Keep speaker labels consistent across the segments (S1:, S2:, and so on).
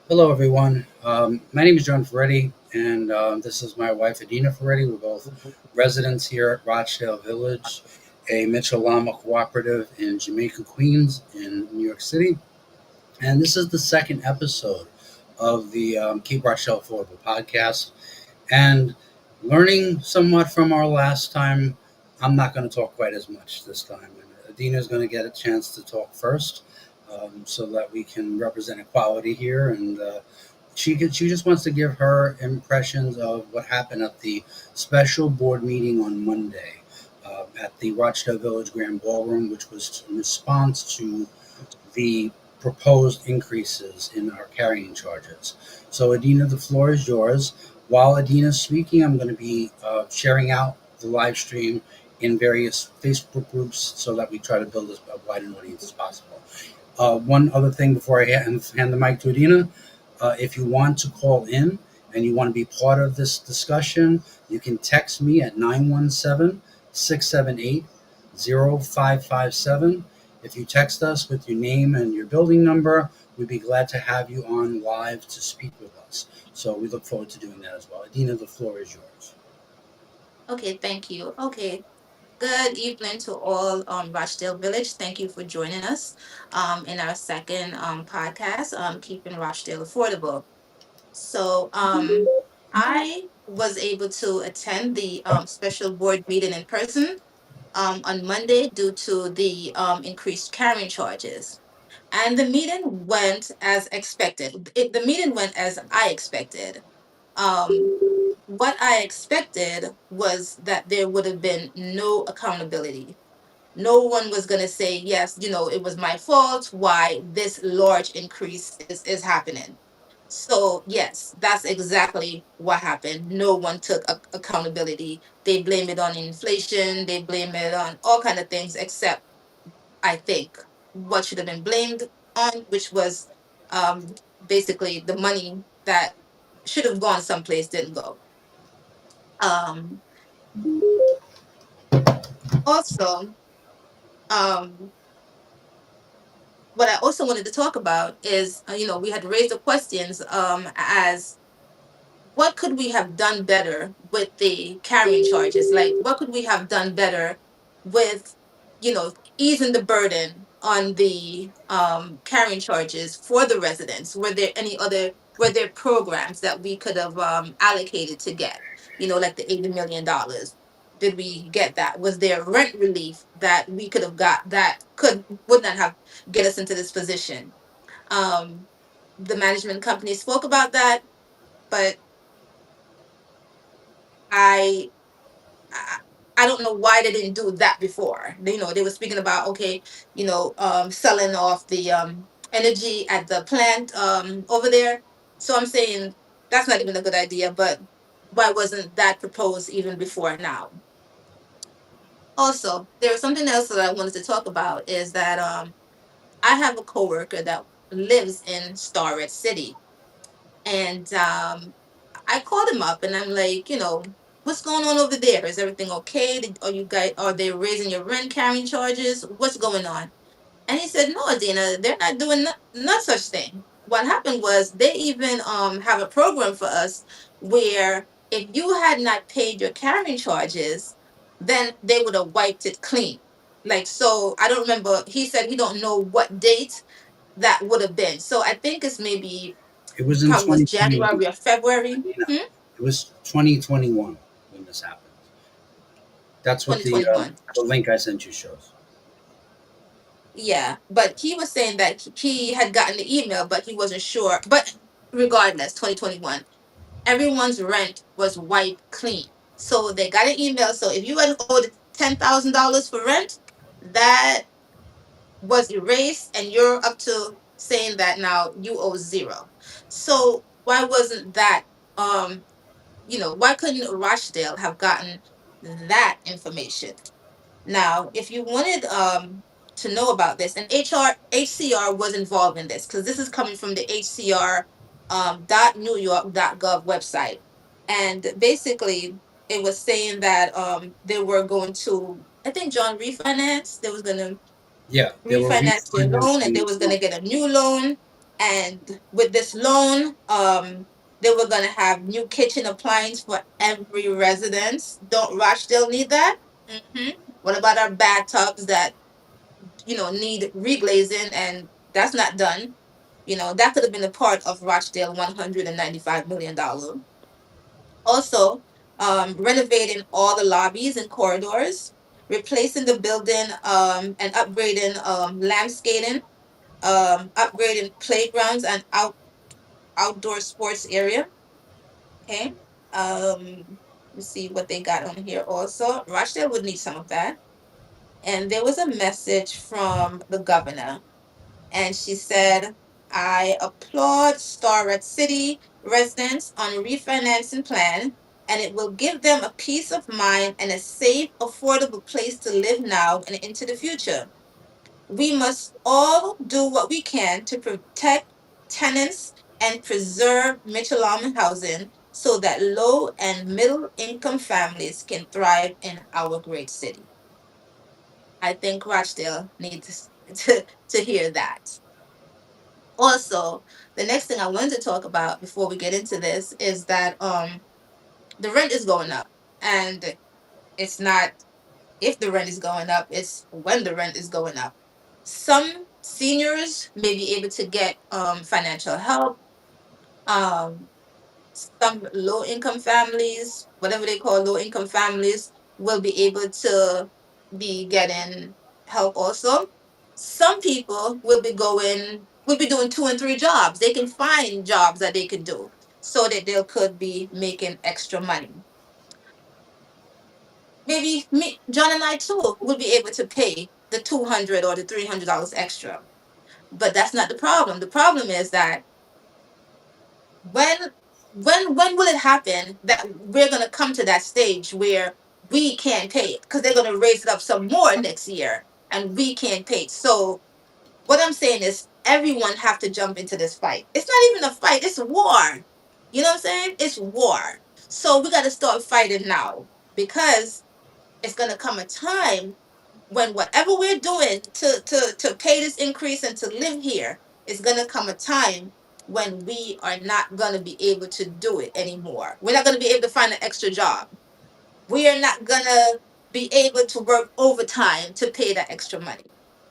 S1: Hello, everyone. My name is John Ferretti, and this is my wife, Adena Ferretti. We're both residents here at Rochdale Village, a Mitchell Llama cooperative in Jamaica, Queens, in New York City. And this is the second episode of the Keep Rochdale Affordable podcast. And learning somewhat from our last time, I'm not going to talk quite as much this time. And Adina is going to get a chance to talk first, so that we can represent equality here. And she just wants to give her impressions of what happened at the special board meeting on Monday at the Rochdale Village Grand Ballroom, which was in response to the proposed increases in our carrying charges. So, Adina, the floor is yours. While Adina's speaking, I'm going to be sharing out the live stream in various Facebook groups so that we try to build as wide an audience as possible. One other thing before I hand the mic to Adina, if you want to call in and you want to be part of this discussion, you can text me at 917-678-0557. If you text us with your name and your building number, we'd be glad to have you on live to speak with us. So we look forward to doing that as well. Adina, the floor is yours.
S2: Okay, thank you. Okay, good evening to all Rochdale Village. Thank you for joining us in our second podcast, Keeping Rochdale Affordable. So I was able to attend the special board meeting in person on Monday due to the increased carrying charges. And the meeting went as expected. The meeting went as I expected. Um, what I expected was that there would have been no accountability. No one was going to say, yes, it was my fault why this large increase is happening. So, yes, that's exactly what happened. No one took accountability. They blame it on inflation, they blame it on all kind of things, except I think what should have been blamed on, which was um, basically the money that should have gone someplace didn't go. Um, Also, um, what I also wanted to talk about is, we had raised the questions as what could we have done better with the carrying charges? Like, what could we have done better with, easing the burden on the carrying charges for the residents? Were there programs that we could have allocated to get, like the $80 million? Did we get that? Was there rent relief that we could have got that would not have get us into this position? Um, the management company spoke about that, but I, I I don't know why they didn't do that before. They were speaking about, okay, selling off the energy at the plant over there. So I'm saying that's not even a good idea. But why wasn't that proposed even before now? Also, there was something else that I wanted to talk about is that I have a coworker that lives in Starrett City, and I called him up and I'm like, what's going on over there? Is everything okay? Are they raising your rent carrying charges? What's going on? And he said, no, Adina, they're not doing not such thing. What happened was they even have a program for us where if you had not paid your carrying charges, then they would have wiped it clean. Like, so I don't remember. He said he don't know what date that would have been. So I think it's maybe
S1: It was in
S2: probably was
S1: 2021.
S2: January or February.
S1: Adina, it was 2021 when this happened. That's what the
S2: 2021.
S1: link I sent you shows.
S2: Yeah, but he was saying that he had gotten the email, but he wasn't sure. But regardless, 2021, everyone's rent was wiped clean. So they got an email. So if you had owed $10,000 for rent, that was erased, and you're up to saying that now you owe zero. So why wasn't that? Why couldn't Rochdale have gotten that information? Now, if you wanted to know about this, and HCR was involved in this because this is coming from the HCR .newyork.gov website, and basically it was saying that they were going to, I think, John refinance. They was going to
S1: Yeah, they were
S2: refinance their loan, and they
S1: refinancing.
S2: was going to get a new loan. And with this loan, they were gonna have new kitchen appliance for every residence. Don't Rochdale need that? What about our bathtubs that need reglazing, and that's not done? That could have been a part of Rochdale $195 million. Also, renovating all the lobbies and corridors, replacing the building, and upgrading landscaping, upgrading playgrounds and outdoor sports area. Okay. Let's see what they got on here. Also, Rochdale would need some of that. And there was a message from the governor, and she said, "I applaud Starrett City residents on a refinancing plan, and it will give them a peace of mind and a safe, affordable place to live now and into the future. We must all do what we can to protect tenants and preserve Mitchell housing so that low and middle income families can thrive in our great city." I think Rochdale needs to hear that. Also, the next thing I wanted to talk about before we get into this is that the rent is going up, and it's not if the rent is going up, it's when the rent is going up. Some seniors may be able to get financial help. Um, some low income families, whatever they call low income families, will be able to be getting help also. Some people will be doing two and three jobs. They can find jobs that they could do so that they could be making extra money. Maybe me, John and I too will be able to pay the $200 or the $300 extra. But that's not the problem. The problem is that when when will it happen that we're gonna come to that stage where we can't pay it because they're gonna raise it up some more next year and we can't pay it. So what I'm saying is everyone have to jump into this fight. It's not even a fight, it's a war. You know what I'm saying? It's war. So we gotta start fighting now because it's gonna come a time when whatever we're doing to pay this increase and to live here is gonna come a time when we are not gonna be able to do it anymore. We're not gonna be able to find an extra job. We are not gonna be able to work overtime to pay that extra money.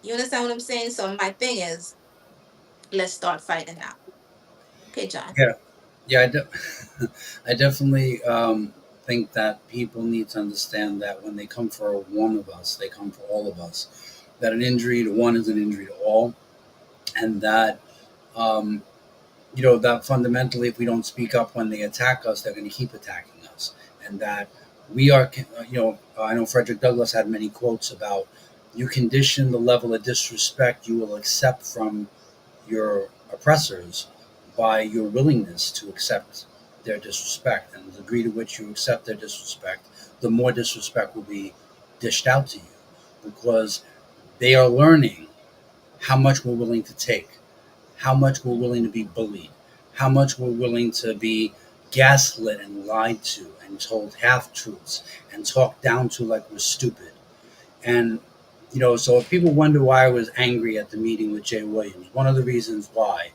S2: You understand what I'm saying? So my thing is, let's start fighting now. Okay, John.
S1: Yeah, yeah, I definitely think that people need to understand that when they come for one of us, they come for all of us. That an injury to one is an injury to all, and that um, that fundamentally, if we don't speak up when they attack us, they're going to keep attacking us, and that we are. I know Frederick Douglass had many quotes about you condition the level of disrespect you will accept from your oppressors by your willingness to accept their disrespect, and the degree to which you accept their disrespect, the more disrespect will be dished out to you, because they are learning how much we're willing to take, how much we're willing to be bullied, how much we're willing to be gaslit and lied to and told half truths and talked down to like we're stupid. And so if people wonder why I was angry at the meeting with Jay Williams, one of the reasons why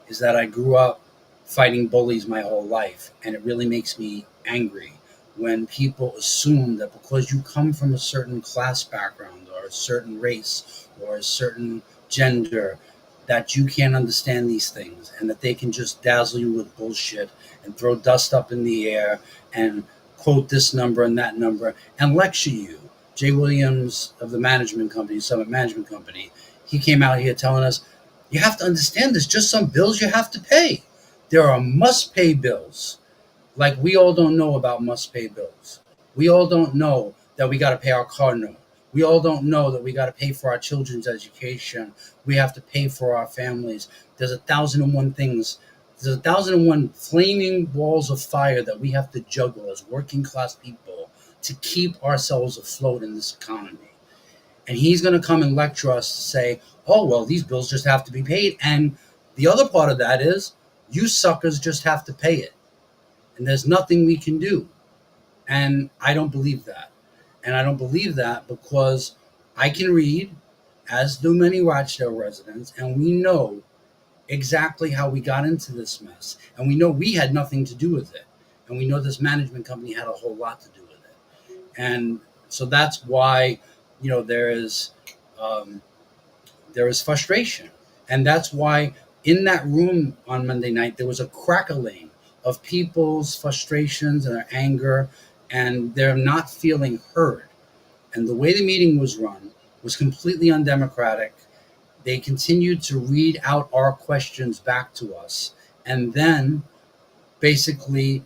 S1: is that I grew up fighting bullies my whole life, and it really makes me angry when people assume that because you come from a certain class background or a certain race or a certain gender, that you can't understand these things and that they can just dazzle you with bullshit and throw dust up in the air and quote this number and that number and lecture you. Jay Williams of the management company, Summit Management Company, he came out here telling us, you have to understand there's just some bills you have to pay. There are must pay bills. Like we all don't know about must pay bills. We all don't know that we got to pay our car note. We all don't know that we got to pay for our children's education. We have to pay for our families. There's 1,001 things. There's 1,001 flaming balls of fire that we have to juggle as working class people to keep ourselves afloat in this economy. And he's going to come and lecture us to say, oh, well, these bills just have to be paid. And the other part of that is you suckers just have to pay it. And there's nothing we can do. And I don't believe that. And I don't believe that because I can read, as do many Rochdale residents, and we know exactly how we got into this mess. And we know we had nothing to do with it. And we know this management company had a whole lot to do with it. And so that's why, you know, um, there is frustration. And that's why in that room on Monday night, there was a crackling of people's frustrations and their anger, and they're not feeling heard. And the way the meeting was run was completely undemocratic. They continued to read out our questions back to us and then basically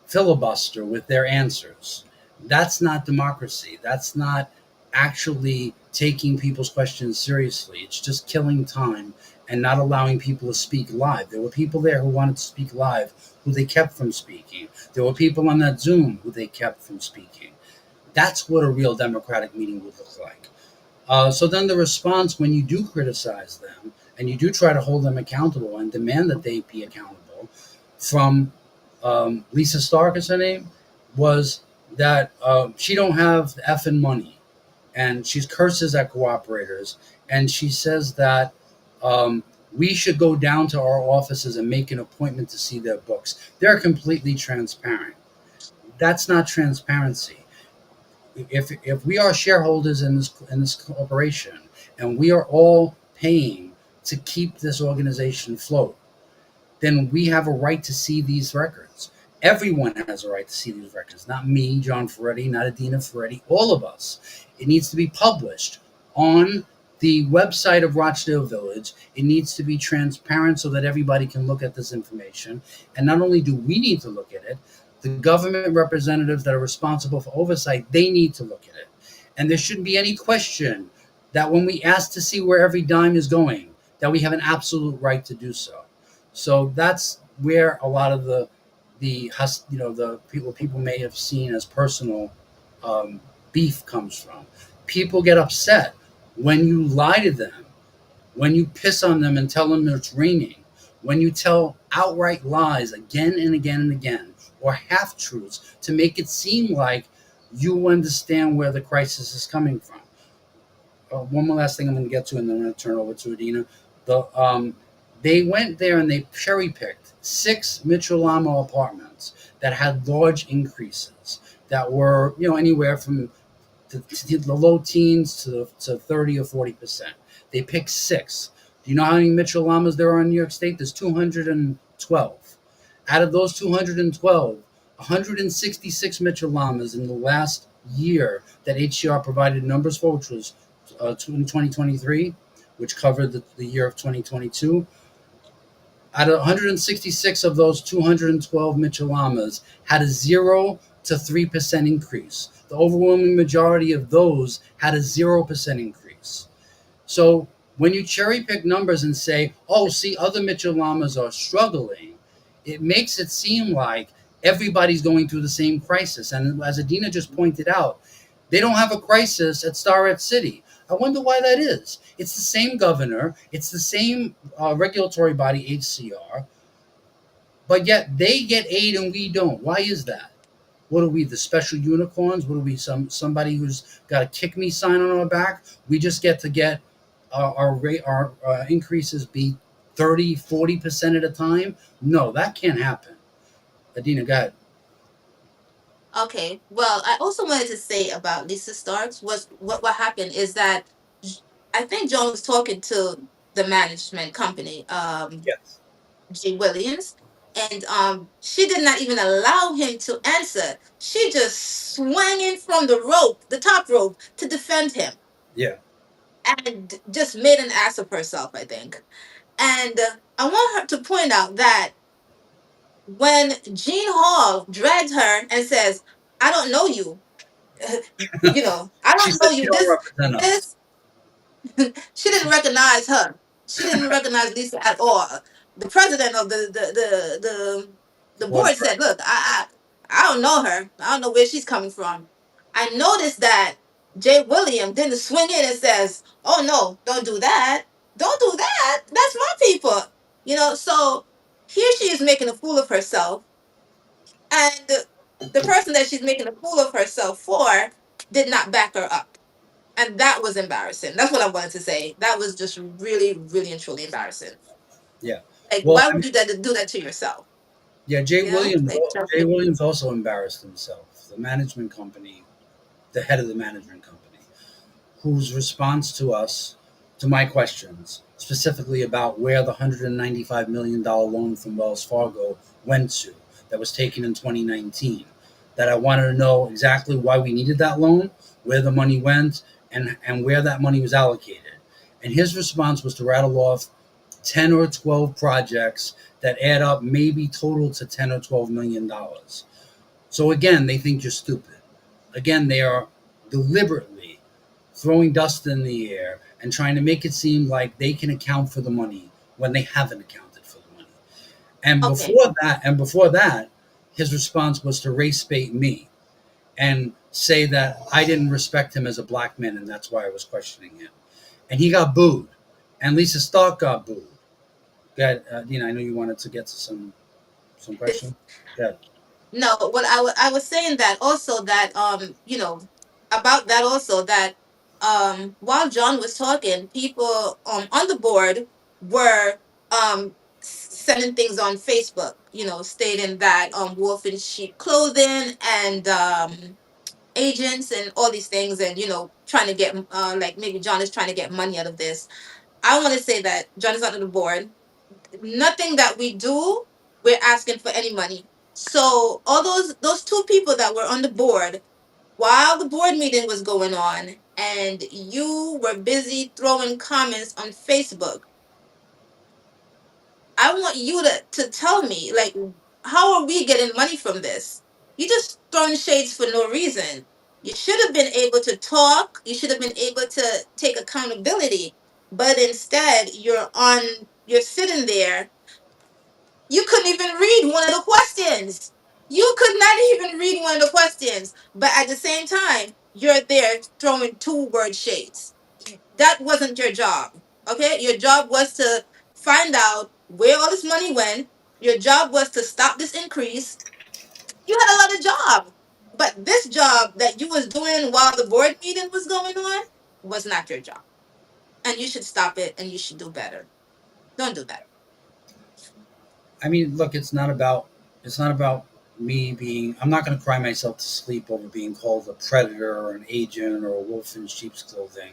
S1: filibuster with their answers. That's not democracy. That's not actually taking people's questions seriously. It's just killing time and not allowing people to speak live. There were people there who wanted to speak live who they kept from speaking. There were people on that Zoom who they kept from speaking. That's what a real democratic meeting would look like. So then the response when you do criticize them and you do try to hold them accountable and demand that they be accountable from Lisa Stark is her name, was that she don't have the effing money, and she curses at cooperators, and she says that we should go down to our offices and make an appointment to see their books. They're completely transparent. That's not transparency. If we are shareholders in this corporation and we are all paying to keep this organization afloat, then we have a right to see these records. Everyone has a right to see these records. Not me, John Ferretti, not Adena Ferretti, all of us. It needs to be published on the website of Rochdale Village. It needs to be transparent so that everybody can look at this information. And not only do we need to look at it, the government representatives that are responsible for oversight, they need to look at it. And there shouldn't be any question that when we ask to see where every dime is going, that we have an absolute right to do so. So that's where a lot of the people may have seen as personal um, beef comes from. People get upset when you lie to them, when you piss on them and tell them it's raining, when you tell outright lies again and again and again, or half truths to make it seem like you understand where the crisis is coming from. One more last thing I'm going to get to, and then I'm going to turn it over to Adina. They went there and they cherry picked 6 Mitchell-Lamo apartments that had large increases that were, anywhere from the low teens to 30 or 40%. They picked 6. Do you know how many Mitchell-Lamas there are in New York State? There's 212. Out of those 212, 166 Mitchell-Lamas in the last year that HCR provided numbers for, which was in 2023, which covered the year of 2022. Out of 166 of those 212 Mitchell-Lamas had a 0 to 3% increase. The overwhelming majority of those had a 0% increase. So when you cherry pick numbers and say, oh, see, other Mitchell-Lamas are struggling, it makes it seem like everybody's going through the same crisis. And as Adina just pointed out, they don't have a crisis at Starrett City. I wonder why that is. It's the same governor, it's the same regulatory body, HCR, but yet they get aid and we don't. Why is that? What are we, the special unicorns? What are we, somebody who's got a kick me sign on our back? We just get to get our rate, our increases be 30, 40% at a time? No, that can't happen. Adina, go ahead.
S2: Okay. Well, I also wanted to say about Lisa Starks was what happened is that I think John was talking to the management company,
S1: Yes.
S2: Jay Williams, and she did not even allow him to answer. She just swung in from the rope, the top rope, to defend him,
S1: Yeah.
S2: and just made an ass of herself, I think. And I want her to point out that when Jean Hall dragged her and says, "I don't know you," I
S1: She
S2: don't
S1: said
S2: know
S1: she
S2: you.
S1: don't represent us.
S2: This she didn't recognize her. She didn't recognize Lisa at all. The president of the
S1: Board
S2: board
S1: of
S2: said,
S1: Directors.
S2: "Look, I don't know her. I don't know where she's coming from." I noticed that Jay William didn't swing in and says, "Oh no, don't do that. Don't do that. That's my people." So here she is making a fool of herself, and the person that she's making a fool of herself for did not back her up. And that was embarrassing. That's what I wanted to say. That was just really, really and truly embarrassing.
S1: Yeah.
S2: Like,
S1: Well,
S2: why
S1: I mean,
S2: would you do that to yourself?
S1: yeah,
S2: Yeah, like
S1: Jay Williams also embarrassed himself. The management company, the head of the management company, whose response to us, to my questions, specifically about where the $195 million loan from Wells Fargo went to, that was taken in 2019, that I wanted to know exactly why we needed that loan, where the money went, and where that money was allocated. And his response was to rattle off 10 or 12 projects that add up maybe total to 10 or $12 million. So again, they think you're stupid. Again, they are deliberately throwing dust in the air and trying to make it seem like they can account for the money when they haven't accounted for the money.
S2: okay.
S1: And before that, his response was to race bait me and say that I didn't respect him as a black man, and that's why I was questioning him. And he got booed, and Lisa Stark got booed. Good, Dina. I know you wanted to get to some question. Good.
S2: No, what I was saying that also that about that also that while John was talking, people on the board were sending things on Facebook, stating that wolf in sheep clothing and agents and all these things, and trying to get like maybe John is trying to get money out of this. I want to say that John is not on the board. Nothing that we do, we're asking for any money. So all those two people that were on the board, while the board meeting was going on, and you were busy throwing comments on Facebook, I want you to tell me, like, how are we getting money from this? You just throwing shades for no reason. You should have been able to talk. You should have been able to take accountability. But instead, you're sitting there. You couldn't even read one of the questions. You could not even read one of the questions. But at the same time, you're there throwing two-word shades. That wasn't your job. Okay? Your job was to find out where all this money went. Your job was to stop this increase. You had a lot of job. But this job that you was doing while the board meeting was going on was not your job. And you should stop it and you should do better. Don't do that.
S1: I mean, look, it's not about me being. I'm not going to cry myself to sleep over being called a predator or an agent or a wolf in sheep's clothing.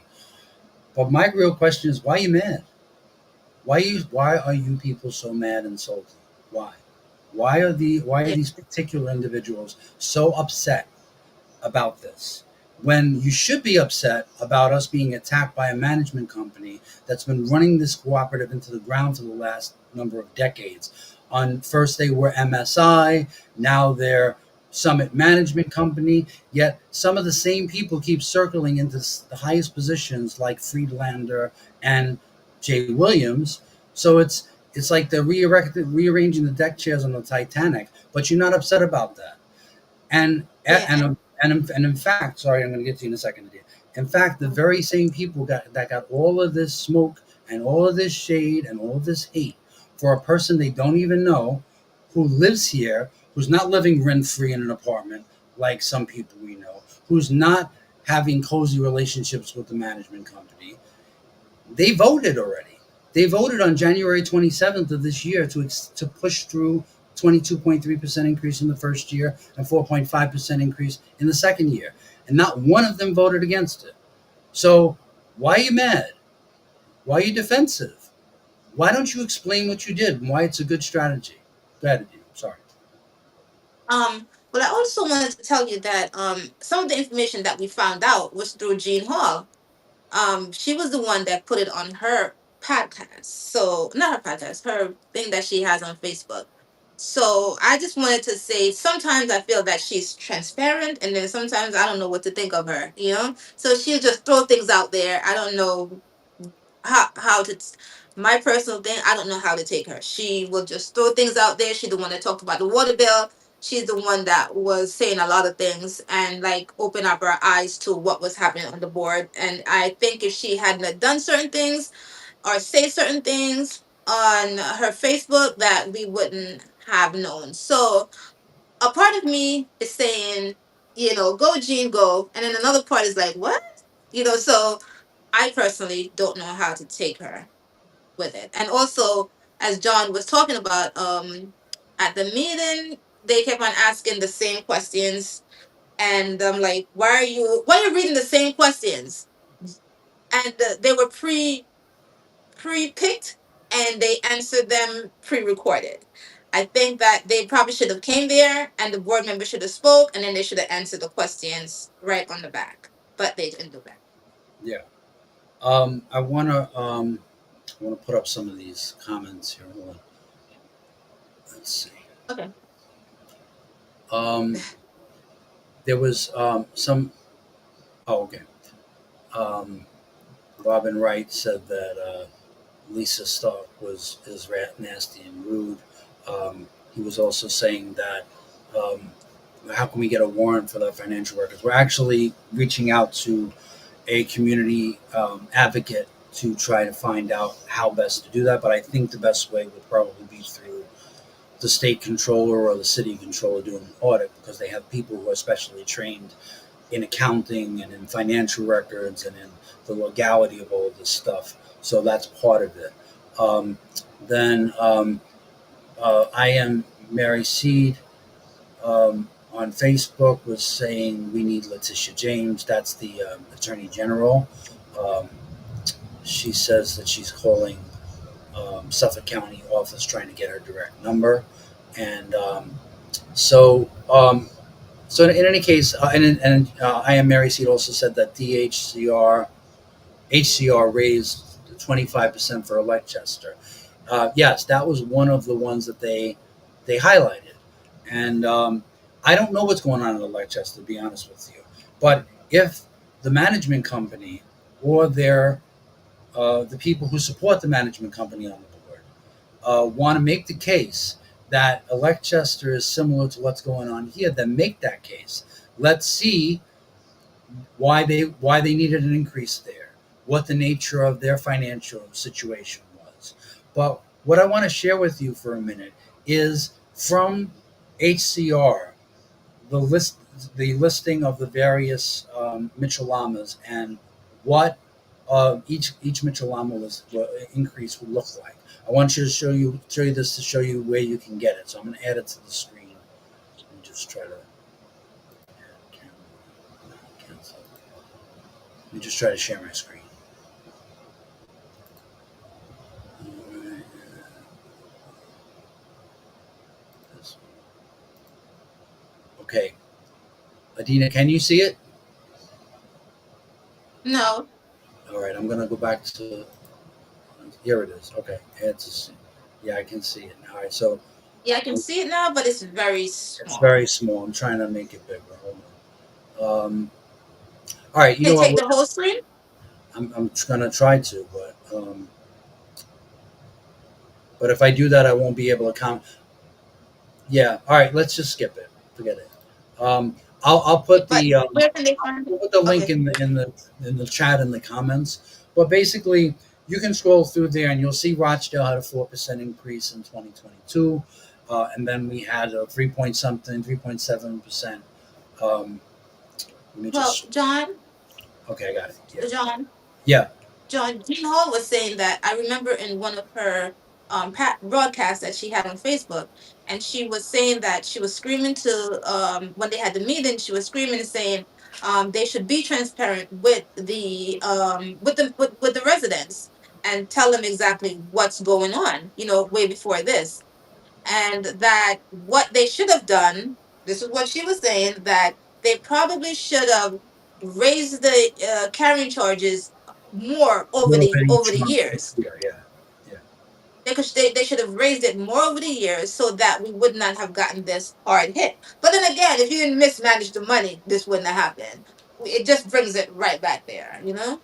S1: But my real question is, why are you mad? Why are you people so mad and salty? Why? Why are
S2: Yeah.
S1: these particular individuals so upset about this when you should be upset about us being attacked by a management company that's been running this cooperative into the ground for the last number of decades? On first they were MSI, now they're Summit Management Company, yet some of the same people keep circling into the highest positions like Friedlander and Jay Williams. So it's like they're rearranging the deck chairs on the Titanic, but you're not upset about that. And
S2: Yeah.
S1: and in fact, sorry, I'm going to get to you in a second. In fact, the very same people that got all of this smoke and all of this shade and all of this hate for a person they don't even know, who lives here, who's not living rent free in an apartment like some people we know, who's not having cozy relationships with the management company, they voted already. They voted on January 27th of this year to push through 22.3% increase in the first year and 4.5% increase in the second year. And not one of them voted against it. So why are you mad? Why are you defensive? Why don't you explain what you did and why it's a good strategy? Go ahead, Adina. Sorry.
S2: But I also wanted to tell you that some of the information that we found out was through Jean Hall. She was the one that put it on her podcast. So not her podcast, her thing that she has on Facebook. So I just wanted to say sometimes I feel that she's transparent and then sometimes I don't know what to think of her. So she'll just throw things out there. I don't know how to my personal thing, I don't know how to take her. She will just throw things out there. She's the one that talked about the water bill. She's the one that was saying a lot of things and like open up our eyes to what was happening on the board. And I think if she hadn't have done certain things or say certain things on her Facebook, that we wouldn't have known. So a part of me is saying, go Jean, go. And then another part is like, what? So I personally don't know how to take her with it. And also, as John was talking about, at the meeting, they kept on asking the same questions, and I'm like, why are you reading the same questions? And they were pre-picked, and they answered them pre-recorded. I think that they probably should have came there, and the board member should have spoke, and then they should have answered the questions right on the back, but they didn't do that.
S1: Yeah. I wanna put up some of these comments here. Hold on. Let's see.
S2: Okay.
S1: Um, there was some. Oh, okay. Um, Robin Wright said that Lisa Stark is rat nasty and rude. He was also saying that um, how can we get a warrant for the financial records? We're actually reaching out to a community advocate to try to find out how best to do that. But I think the best way would probably be through the state controller or the city controller doing an audit, because they have people who are specially trained in accounting and in financial records and in the legality of all of this stuff. So that's part of it. Um, then I am Mary Seed on Facebook was saying we need Letitia James. That's the Attorney General. Um, she says that she's calling Suffolk County office trying to get her direct number. And so so in any case, I am Mary Seed also said that HCR raised 25% for Electchester. Yes, that was one of the ones that they highlighted, and I don't know what's going on in Electchester, to be honest with you. But if the management company or the people who support the management company on the board want to make the case that Electchester is similar to what's going on here, then make that case. Let's see why they needed an increase there, what the nature of their financial situation was. But what I want to share with you for a minute is from HCR the listing of the various Michelamas and what each Michelama increase would look like. I want you to show you this to show you where you can get it. So I'm going to add it to the screen and just try to cancel. Let me just try to share my screen. Alright, okay, Adina, can you see it?
S2: No.
S1: All right, I'm gonna go back to here. It is. Okay, yeah, I can see it now. All right, so
S2: Yeah, I can
S1: um,
S2: see it now, but it's very
S1: it's
S2: small.
S1: very small. I'm trying to make it bigger. Hold on. All right, you
S2: Can
S1: know
S2: you take
S1: what?
S2: the whole screen?
S1: I'm gonna try to, but if I do that, I won't be able to count. Yeah. All right. Let's just skip it. Forget it. Um, I'll put
S2: But
S1: the
S2: where can they find it?
S1: I'll put the link
S2: Okay.
S1: in the chat in the comments. But basically, you can scroll through there and you'll see Rochdale had a 4% increase in 2022, and then we had a 3.7%. Um, let me
S2: Well,
S1: just.
S2: John,
S1: Okay, I got it. Yeah.
S2: John,
S1: Yeah.
S2: Jean Hall was saying that I remember in one of her broadcasts that she had on Facebook, and she was saying that she was screaming to when they had the meeting, she was screaming and saying they should be transparent with the residents and tell them exactly what's going on, way before this, and that what they should have done, this is what she was saying, that they probably should have raised the carrying charges more
S1: A little bit
S2: over
S1: each
S2: the
S1: month.
S2: years.
S1: Yeah. Yeah. Yeah.
S2: They should have raised it more over the years so that we would not have gotten this hard hit. But then again, if you didn't mismanage the money, this wouldn't have happened. It just brings it right back there. But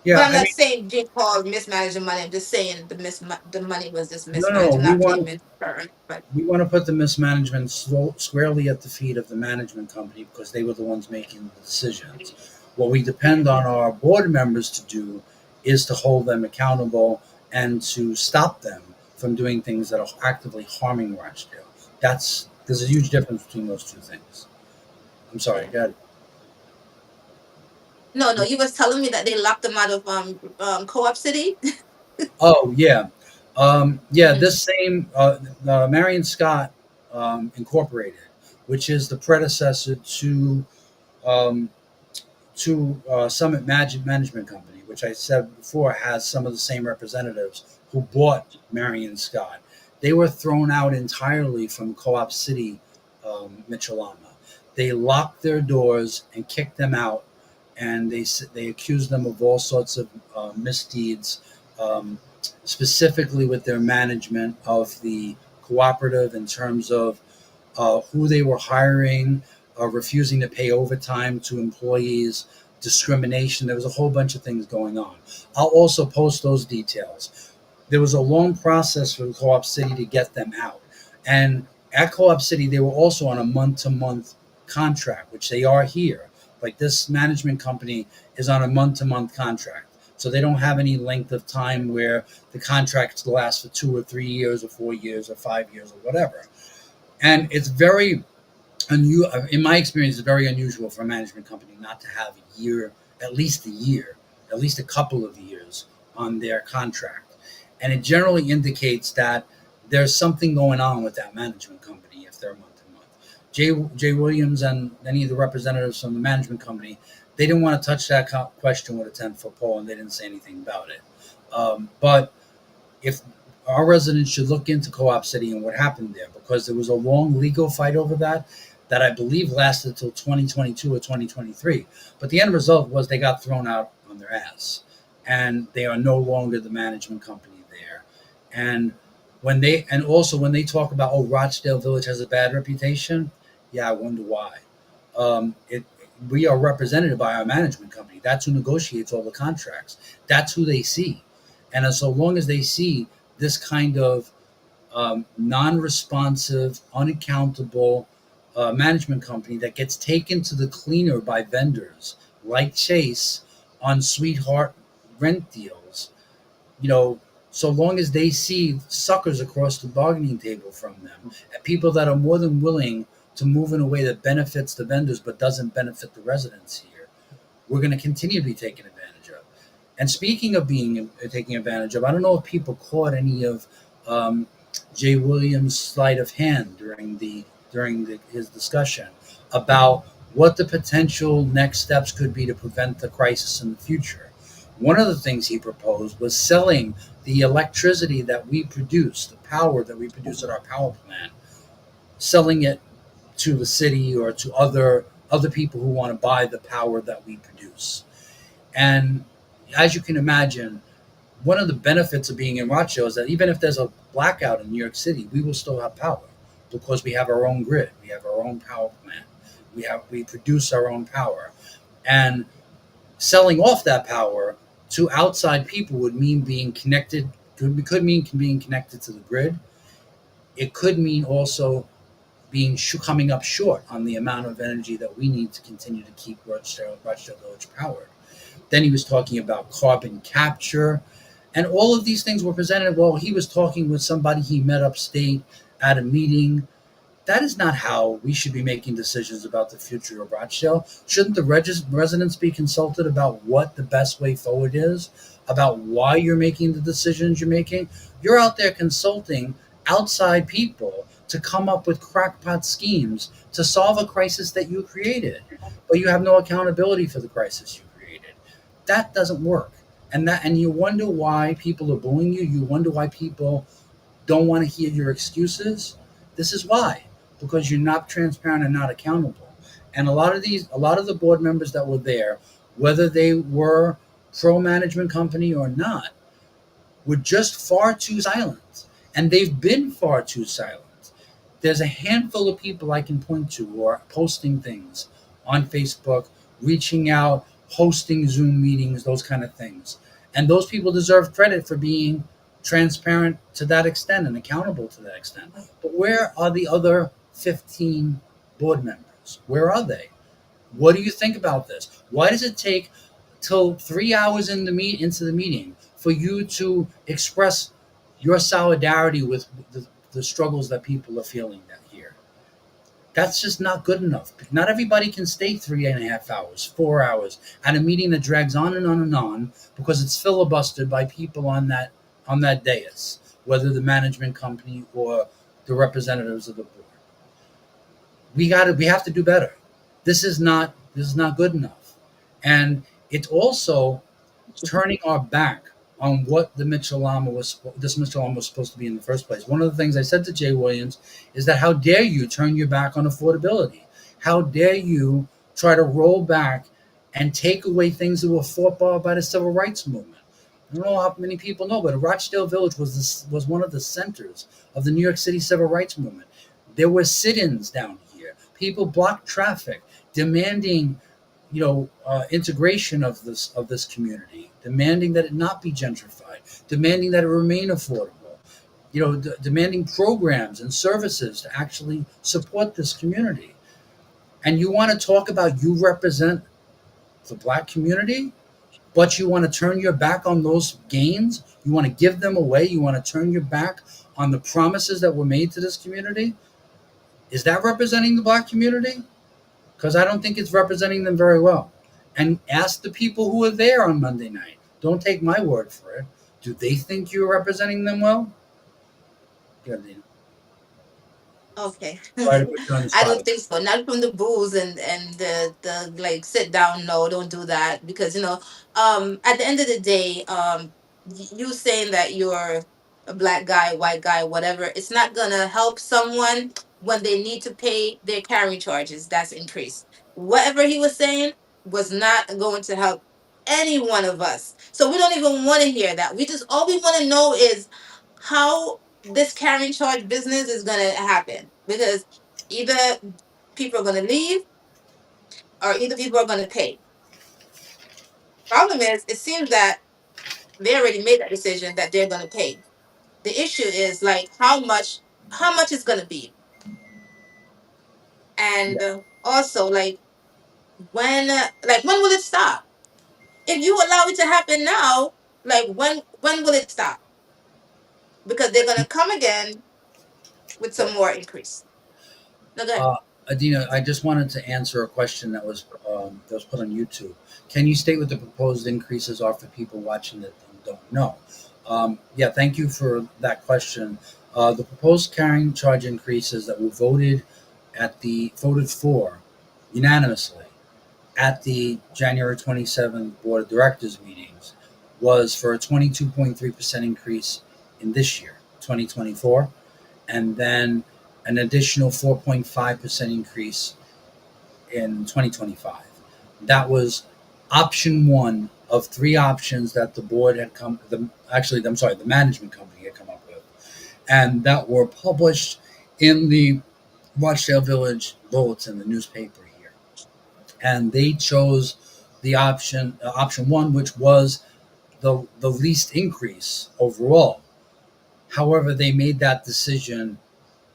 S1: Yeah.
S2: I'm
S1: I
S2: not
S1: mean,
S2: saying Jim Paul mismanaged the money. I'm just saying the money was just
S1: no, no, no.
S2: mismanaged. I'm not claiming her, but
S1: We want to put the mismanagement squarely at the feet of the management company because they were the ones making the decisions. What we depend on our board members to do is to hold them accountable and to stop them from doing things that are actively harming Rochdale. There's a huge difference between those two things. I'm sorry,
S2: yeah.
S1: God.
S2: No, no, you was telling me that they locked them out of Co-op City.
S1: Oh yeah. Yeah,
S2: Mm-hmm.
S1: this same Marion Scott Incorporated, which is the predecessor um, to Summit Magic Management Company, which I said before has some of the same representatives who bought Marion Scott. They were thrown out entirely from Co-op City, Mitchellama. They locked their doors and kicked them out, and they accused them of all sorts of misdeeds, um, specifically with their management of the cooperative in terms of who they were hiring, refusing to pay overtime to employees, discrimination. There was a whole bunch of things going on. I'll also post those details. There was a long process for Co-op City to get them out. And at Co-op City, they were also on a month-to-month contract, which they are here. Like this management company is on a month-to-month contract. So they don't have any length of time where the contracts last for 2 or 3 years or 4 years or 5 years or whatever. And it's very in my experience, it's very unusual for a management company not to have a year, at least a couple of years on their contract. And it generally indicates that there's something going on with that management company if they're month to month. Jay Williams and any of the representatives from the management company, they didn't want to touch that question with a 10-foot pole, and they didn't say anything about it. But if our residents should look into Co-op City and what happened there, because there was a long legal fight over that I believe lasted until 2022 or 2023. But the end result was they got thrown out on their ass, and they are no longer the management company there. And when they talk about, oh, Rochdale Village has a bad reputation, yeah, I wonder why. It We are represented by our management company. That's who negotiates all the contracts. That's who they see. And so long as they see this kind of non-responsive, unaccountable management company that gets taken to the cleaner by vendors like Chase on sweetheart rent deals, you know, so long as they see suckers across the bargaining table from them and people that are more than willing to move in a way that benefits the vendors but doesn't benefit the residents here, we're going to continue to be taken advantage of. And speaking of being taken advantage of, I don't know if people caught any of um, Jay Williams' sleight of hand during his discussion about what the potential next steps could be to prevent the crisis in the future. One of the things he proposed was selling the electricity that we produce, the power that we produce at our power plant, selling it to the city or to other people who want to buy the power that we produce. And as you can imagine, one of the benefits of being in Rochdale is that even if there's a blackout in New York City, we will still have power because we have our own grid, we have our own power plant, we produce our own power, and selling off that power to outside people would mean being connected. Could mean being connected to the grid. It could mean also coming up short on the amount of energy that we need to continue to keep Rochdale Village powered. Then he was talking about carbon capture, and all of these things were presented while he was talking with somebody he met upstate at a meeting. That is not how we should be making decisions about the future of Rochdale. Shouldn't the residents be consulted about what the best way forward is, about why you're making the decisions you're making? You're out there consulting outside people to come up with crackpot schemes to solve a crisis that you created, but you have no accountability for the crisis you created. That doesn't work. And you wonder why people are bullying you. You wonder why people don't want to hear your excuses. This is why, because you're not transparent and not accountable. And a lot of the board members that were there, whether they were pro management company or not, were just far too silent. And they've been far too silent. There's a handful of people I can point to who are posting things on Facebook, reaching out, hosting Zoom meetings, those kind of things. And those people deserve credit for being transparent to that extent and accountable to that extent. But where are the other 15 board members? Where are they? What do you think about this? Why does it take till 3 hours into the meeting for you to express your solidarity with the struggles that people are feeling here? That's just not good enough. Not everybody can stay 3.5 hours, 4 hours at a meeting that drags on and on and on because it's filibustered by people on that dais. whether the management company or the representatives of the board. We have to do better. This is not good enough. And it's also turning our back on what this Mitchell was supposed to be in the first place. One of the things I said to Jay Williams is that how dare you turn your back on affordability? How dare you try to roll back and take away things that were fought by the civil rights movement? I don't know how many people know, but Rochdale Village was one of the centers of the New York City civil rights movement. There were sit-ins down here. People blocked traffic, demanding integration of this community, demanding that it not be gentrified, demanding that it remain affordable, demanding programs and services to actually support this community. And you want to talk about you represent the black community, but you want to turn your back on those gains? You want to give them away? You want to turn your back on the promises that were made to this community? Is that representing the black community? Because I don't think it's representing them very well. And ask the people who were there on Monday night. Don't take my word for it. Do they think you're representing them well? Good, Lena.
S2: Okay.
S1: Sorry to put you on the
S2: I
S1: spot.
S2: don't think so. Not from the booze and the like sit down. No, don't do that because at the end of the day, you saying that you're a black guy, white guy, whatever, it's not gonna help someone when they need to pay their carrying charges. That's increased. Whatever he was saying was not going to help any one of us. So we don't even want to hear that. We just all we want to know is how this carrying charge business is going to happen because either people are going to leave or either people are going to pay. Problem is, it seems that they already made that decision that they're going to pay. The issue is like how much is going to be,
S1: Yeah.
S2: and also like when will it stop? If you allow it to happen now, like when will it stop? Because they're going to come again with some
S1: Right.
S2: more increase. No, go ahead.
S1: Uh, Adina, I just wanted to answer a question that was put on YouTube. Can you state what the proposed increases are for people watching that don't know? Yeah, thank you for that question. The proposed carrying charge increases that were voted for unanimously at the January 27th Board of Directors meetings was for a 22.3% increase in this year, 2024, and then an additional 4.5% increase in 2025. That was option one of three options that the board had the management company had come up with, and that were published in the Rochdale Village Bulletin, the newspaper here. And they chose the option one, which was the least increase overall. However, they made that decision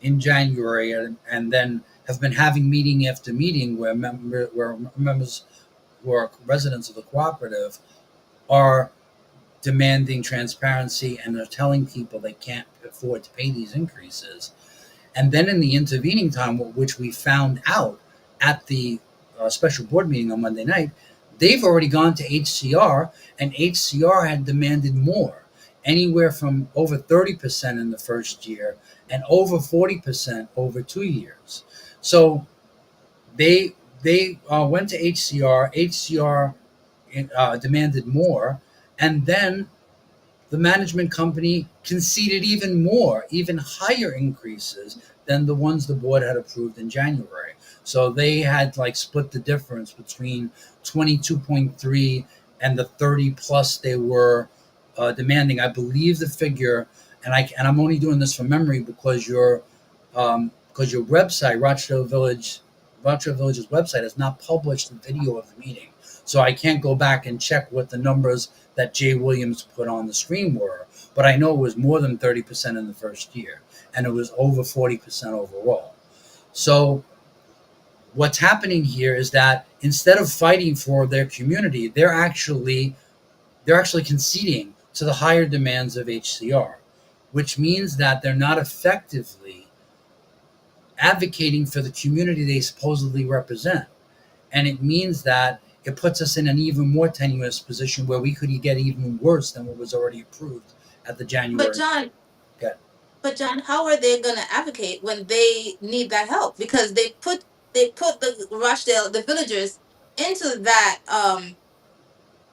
S1: in January, and then have been having meeting after meeting where members who are residents of the cooperative are demanding transparency, and they're telling people they can't afford to pay these increases. And then in the intervening time, which we found out at the special board meeting on Monday night, they've already gone to HCR, and HCR had demanded more, anywhere from over 30% in the first year and over 40% over 2 years. So they went to HCR. HCR demanded more, and then the management company conceded even more, even higher increases than the ones the board had approved in January. So they had like split the difference between 22.3 and the 30 plus they were demanding. I believe the figure, and I'm only doing this from memory because your website, Rochdale Village's website, has not published the video of the meeting. So I can't go back and check what the numbers that Jay Williams put on the screen were, but I know it was more than 30% in the first year, and it was over 40% overall. So what's happening here is that instead of fighting for their community, they're actually conceding to the higher demands of HCR, which means that they're not effectively advocating for the community they supposedly represent. And it means that it puts us in an even more tenuous position where we could get even worse than what was already approved at the
S2: But
S1: January.
S2: John,
S1: Good.
S2: But John, how are they going to advocate when they need that help? Because they put the Rochdale, the villagers, into that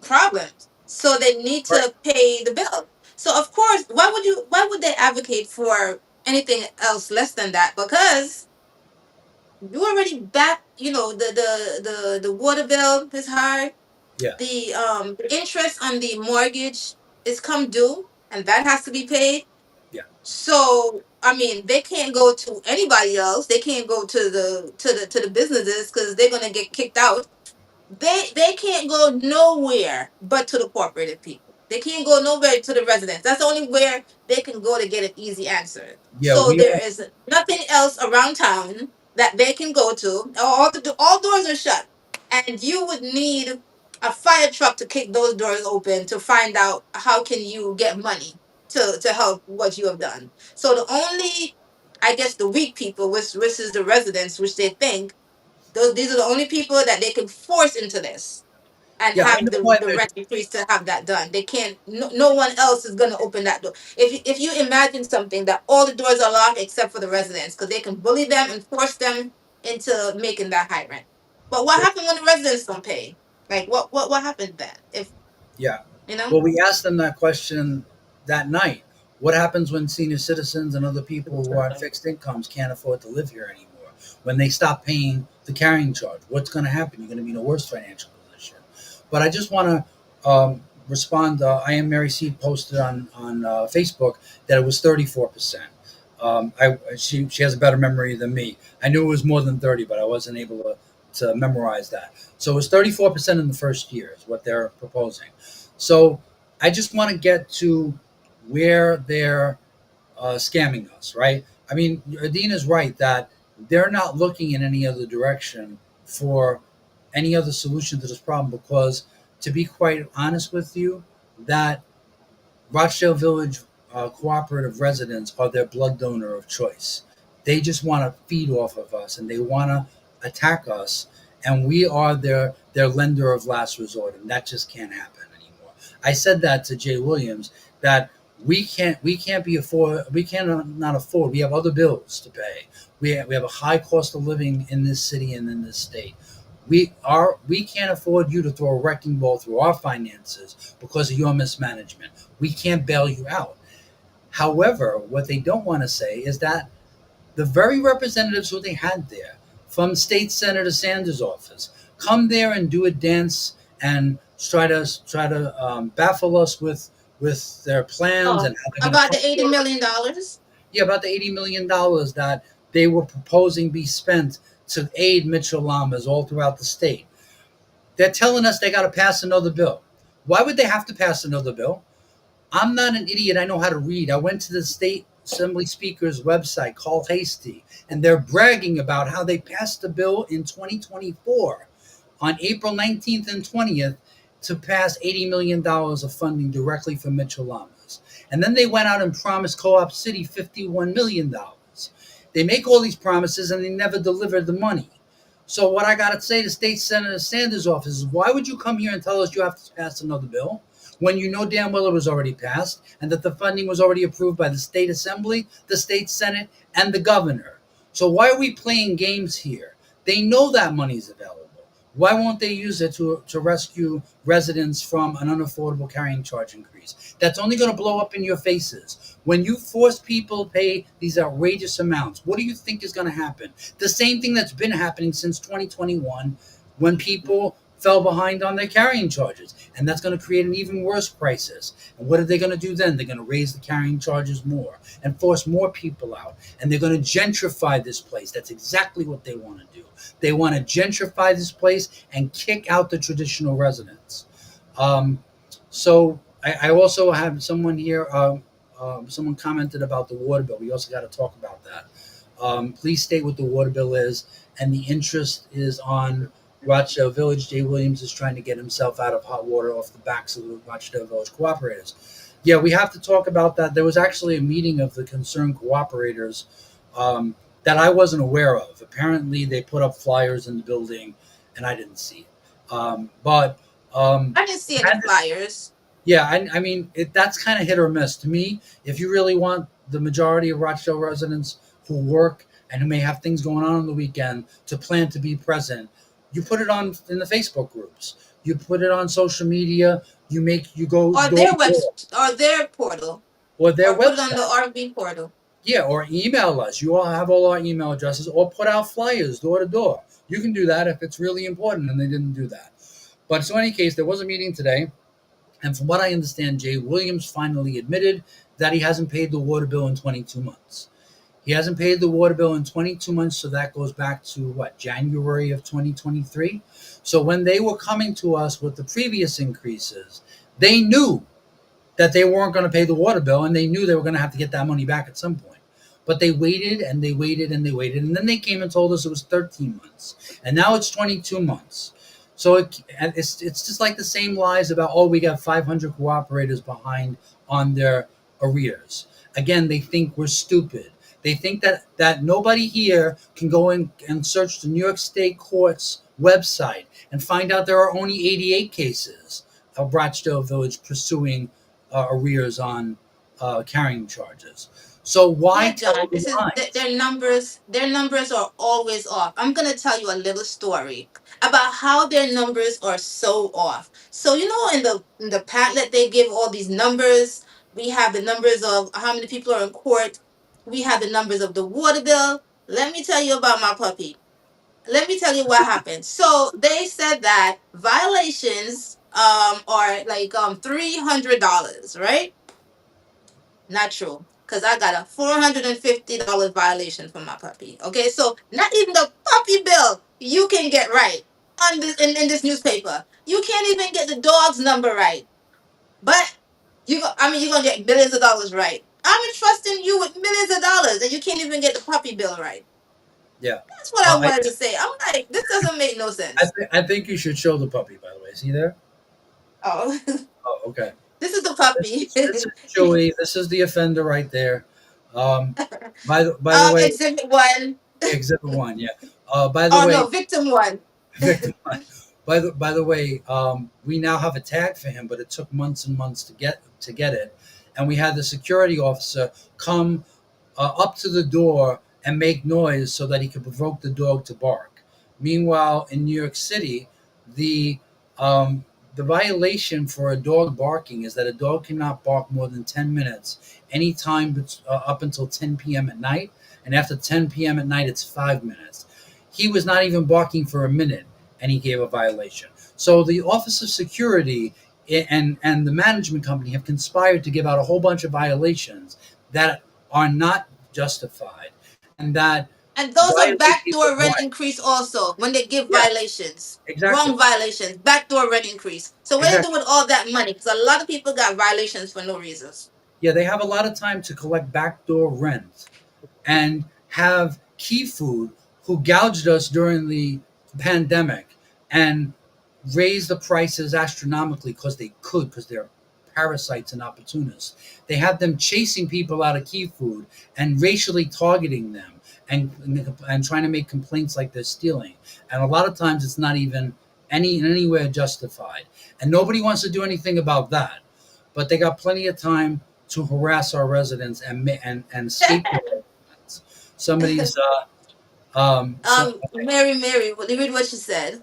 S2: problem, so they need
S1: Right.
S2: to pay the bill. So of course, why would they advocate for anything else less than that? Because you already back, the water bill is high,
S1: Yeah.
S2: the interest on the mortgage is come due, and that has to be paid.
S1: Yeah.
S2: So I mean, they can't go to anybody else. They can't go to the businesses because they're gonna get kicked out. They can't go nowhere but to the corporate people. They can't go nowhere to the residents. That's the only where they can go to get an easy answer.
S1: Yeah.
S2: So
S1: We
S2: there
S1: are.
S2: is nothing else around town that they can go to. All doors are shut, and you would need a fire truck to kick those doors open to find out how can you get money to help what you have done. So the only, I guess, the weak people, which is the residents, which they think these are the only people that they can force into this and
S1: Yeah. I
S2: have
S1: know
S2: the
S1: why
S2: the
S1: they're.
S2: rent increase to have that done. They can't. No one else is gonna open that door. If you imagine something that all the doors are locked except for the residents, because they can bully them and force them into making that high rent. But what happened when the residents don't pay? Like what happened then? If
S1: Yeah.
S2: you know.
S1: Well, we asked them that question that night. What happens when senior citizens and other people who are on fixed incomes can't afford to live here anymore? When they stop paying the carrying charge, what's going to happen? You're going to be in a worse financial position. But I just want to respond. I am Mary Seed posted on Facebook that it was 34%. She has a better memory than me. I knew it was more than 30, but I wasn't able to memorize that. So it was 34% in the first year is what they're proposing. So I just want to get to where they're scamming us, right? I mean, Adina's right that they're not looking in any other direction for any other solution to this problem because, to be quite honest with you, that Rochdale Village cooperative residents are their blood donor of choice. They just want to feed off of us and they want to attack us, and we are their lender of last resort, and that just can't happen anymore. I said that to Jay Williams that we can't be afford we cannot not afford. We have other bills to pay. We have a high cost of living in this city and in this state. We can't afford you to throw a wrecking ball through our finances because of your mismanagement. We can't bail you out. However, what they don't want to say is that the very representatives who they had there, from State Senator Sanders' office, come there and do a dance and try to baffle us with their plans
S2: Oh,
S1: and how they're going to
S2: about
S1: fund
S2: the $80 million.
S1: yeah, about the $80 million that they were proposing be spent to aid Mitchell Lamas all throughout the state. They're telling us they got to pass another bill. Why would they have to pass another bill? I'm not an idiot. I know how to read. I went to the state assembly speaker's website, called Hasty, and they're bragging about how they passed a bill in 2024 on April 19th and 20th to pass $80 million of funding directly for Mitchell Lamas. And then they went out and promised Co-op City $51 million. They make all these promises and they never deliver the money. So what I got to say to State Senator Sanders' office is, why would you come here and tell us you have to pass another bill when you know damn well it was already passed and that the funding was already approved by the state assembly, the state senate, and the governor? So why are we playing games here? They know that money's available. Why won't they use it to rescue residents from an unaffordable carrying charge increase? That's only going to blow up in your faces. When you force people to pay these outrageous amounts, what do you think is going to happen? The same thing that's been happening since 2021 when people fell behind on their carrying charges. And that's going to create an even worse crisis. And what are they going to do then? They're going to raise the carrying charges more and force more people out. And they're going to gentrify this place. That's exactly what they want to do. They want to gentrify this place and kick out the traditional residents. So I also have someone here. Someone commented about the water bill. We also got to talk about that. Please state what the water bill is, and the interest is on Rochdale Village. Jay Williams is trying to get himself out of hot water off the backs of the Rochdale Village cooperators. Yeah, we have to talk about that. There was actually a meeting of the concerned cooperators that I wasn't aware of. Apparently, they put up flyers in the building, and I didn't see it. But
S2: I didn't see any
S1: had this,
S2: flyers.
S1: Yeah, I mean, that's kind of hit or miss to me. If you really want the majority of Rochdale residents who work and who may have things going on the weekend to plan to be present, you put it on in the Facebook groups. You put it on social media. You go
S2: Or
S1: door
S2: their
S1: to door
S2: or their portal,
S1: or their
S2: or put it on
S1: website.
S2: the RV portal.
S1: Yeah, or email us. You all have all our email addresses, or put out flyers door to door. You can do that if it's really important, and they didn't do that. But so, in any case, there was a meeting today. And from what I understand, Jay Williams finally admitted that he hasn't paid the water bill in 22 months. He hasn't paid the water bill in 22 months, so that goes back to what, January of 2023? So when they were coming to us with the previous increases, they knew that they weren't going to pay the water bill and they knew they were going to have to get that money back at some point. But they waited and they waited and they waited. And then they came and told us it was 13 months. And now it's 22 months. So it's just like the same lies about, oh, we got 500 cooperators behind on their arrears. Again, they think we're stupid. They think that nobody here can go in and search the New York State Court's website and find out there are only 88 cases of Rochdale Village pursuing arrears on carrying charges. So why
S2: Yeah,
S1: tell
S2: John,
S1: the
S2: this is
S1: lies?
S2: their numbers. Their numbers are always off. I'm gonna tell you a little story about how their numbers are so off. So you know, in the pamphlet they give all these numbers. We have the numbers of how many people are in court. We have the numbers of the water bill. Let me tell you about my puppy. Let me tell you what happened. So they said that violations are like $300, right? Not true. Because I got a $450 violation for my puppy. Okay, so not even the puppy bill you can get right on this in this newspaper. You can't even get the dog's number right. But I mean you're gonna get millions of dollars right. I'm entrusting you with millions of dollars and you can't even get the puppy bill right.
S1: Yeah.
S2: That's what I
S1: Uh, I,
S2: wanted to say. I'm like, this doesn't make no sense.
S1: I think you should show the puppy, by the way. See there?
S2: Oh,
S1: Oh, okay.
S2: this is the
S1: This
S2: puppy.
S1: is, this is Joey. This is the offender right there. Um, by the way,
S2: Exhibit one.
S1: exhibit one. Yeah. By the
S2: Oh
S1: way,
S2: no, victim one.
S1: victim one. By the way, we now have a tag for him, but it took months and months to get it, and we had the security officer come up to the door and make noise so that he could provoke the dog to bark. Meanwhile, in New York City, the um, the violation for a dog barking is that a dog cannot bark more than 10 minutes anytime up until 10 p.m. at night, and after 10 p.m. at night, it's 5 minutes. He was not even barking for a minute, and he gave a violation. So the Office of Security and the management company have conspired to give out a whole bunch of violations that are not justified and that
S2: And those are
S1: violate people's
S2: backdoor rent
S1: rights.
S2: increase also when they give
S1: Yeah,
S2: violations.
S1: exactly.
S2: Wrong violations, backdoor rent increase. So what do they do
S1: Exactly.
S2: with all that money? Because a lot of people got violations for no reasons.
S1: Yeah, they have a lot of time to collect backdoor rent and have Key Food, who gouged us during the pandemic and raised the prices astronomically because they could, because they're parasites and opportunists. They had them chasing people out of Key Food and racially targeting them and trying to make complaints like they're stealing. And a lot of times it's not even anywhere justified. And nobody wants to do anything about that. But they got plenty of time to harass our residents and scapegoat some of these.
S2: Mary, read what she said.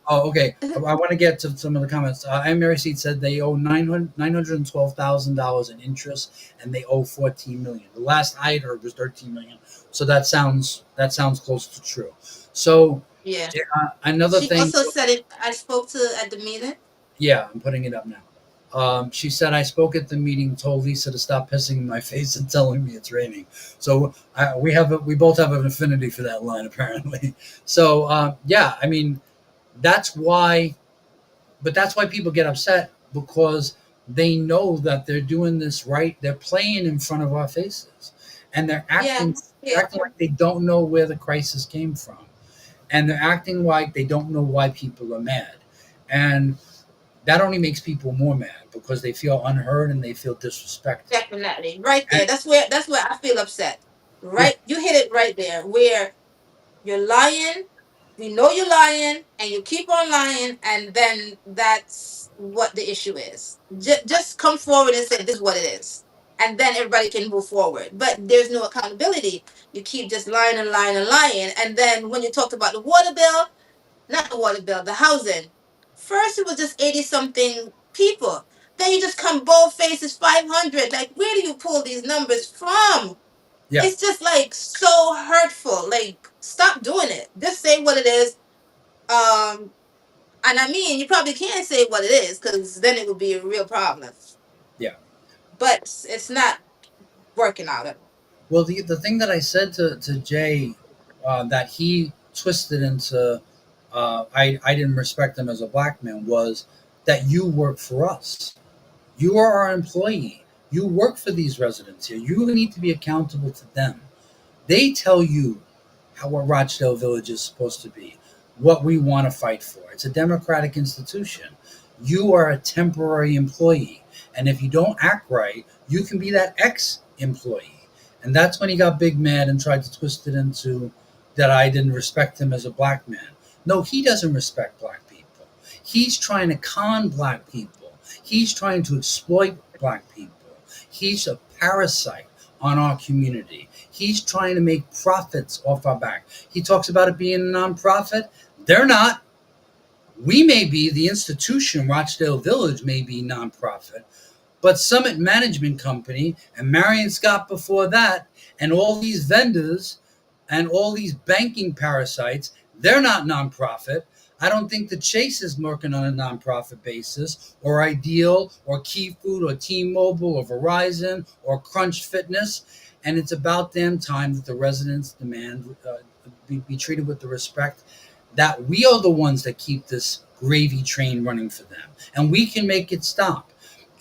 S1: Oh, okay. I want to get to some of the comments. Anne Mary Seed said they owe $912,000 in interest, and they owe 14 million. The last I had heard was 13 million. So that sounds close to true. So
S2: Yeah.
S1: another
S2: She
S1: thing.
S2: also said it. I spoke to at the meeting.
S1: Yeah, I'm putting it up now. She said I spoke at the meeting, told Lisa to stop pissing in my face and telling me it's raining. So we both have an affinity for that line apparently. So yeah, I mean that's why, but that's why people get upset because they know that they're doing this right. They're playing in front of our faces, and they're
S2: Yeah.
S1: acting
S2: Yeah.
S1: acting like they don't know where the crisis came from, and they're acting like they don't know why people are mad, and that only makes people more mad because they feel unheard and they feel disrespected.
S2: Definitely. Right
S1: And
S2: there. That's where I feel upset.
S1: yeah,
S2: Right. You hit it right there. Where you're lying. you know you're lying and you keep on lying, and then that's what the issue is. Just come forward and say this is what it is, and then everybody can move forward. But there's no accountability. You keep just lying and lying and lying, and then when you talked about the water bill, not the water bill, the housing, first it was just 80 something people, then you just come bold faces 500. Like, where do you pull these numbers from?
S1: Yeah.
S2: It's just like so hurtful. Like, stop doing it. Just say what it is. Um, and I mean, you probably can't say what it is because then it would be a real problem.
S1: Yeah.
S2: But it's not working out at all.
S1: Well, the thing that I said to Jay, that he twisted into, I didn't respect him as a black man, was that you work for us. You are our employee. You work for these residents here. You need to be accountable to them. They tell you how what Rochdale Village is supposed to be, what we want to fight for. It's a democratic institution. You are a temporary employee. And if you don't act right, you can be that ex-employee. And that's when he got big mad and tried to twist it into that I didn't respect him as a black man. No, he doesn't respect black people. He's trying to con black people. He's trying to exploit black people. He's a parasite on our community. He's trying to make profits off our back. He talks about it being a nonprofit. They're not. We may be, the institution, Rochdale Village may be nonprofit, but Summit Management Company and Marion Scott before that, and all these vendors and all these banking parasites, they're not nonprofit. I don't think the Chase is working on a nonprofit basis, or Ideal, or Key Food, or T-Mobile, or Verizon, or Crunch Fitness. And it's about damn time that the residents demand be treated with the respect that we are the ones that keep this gravy train running for them, and we can make it stop.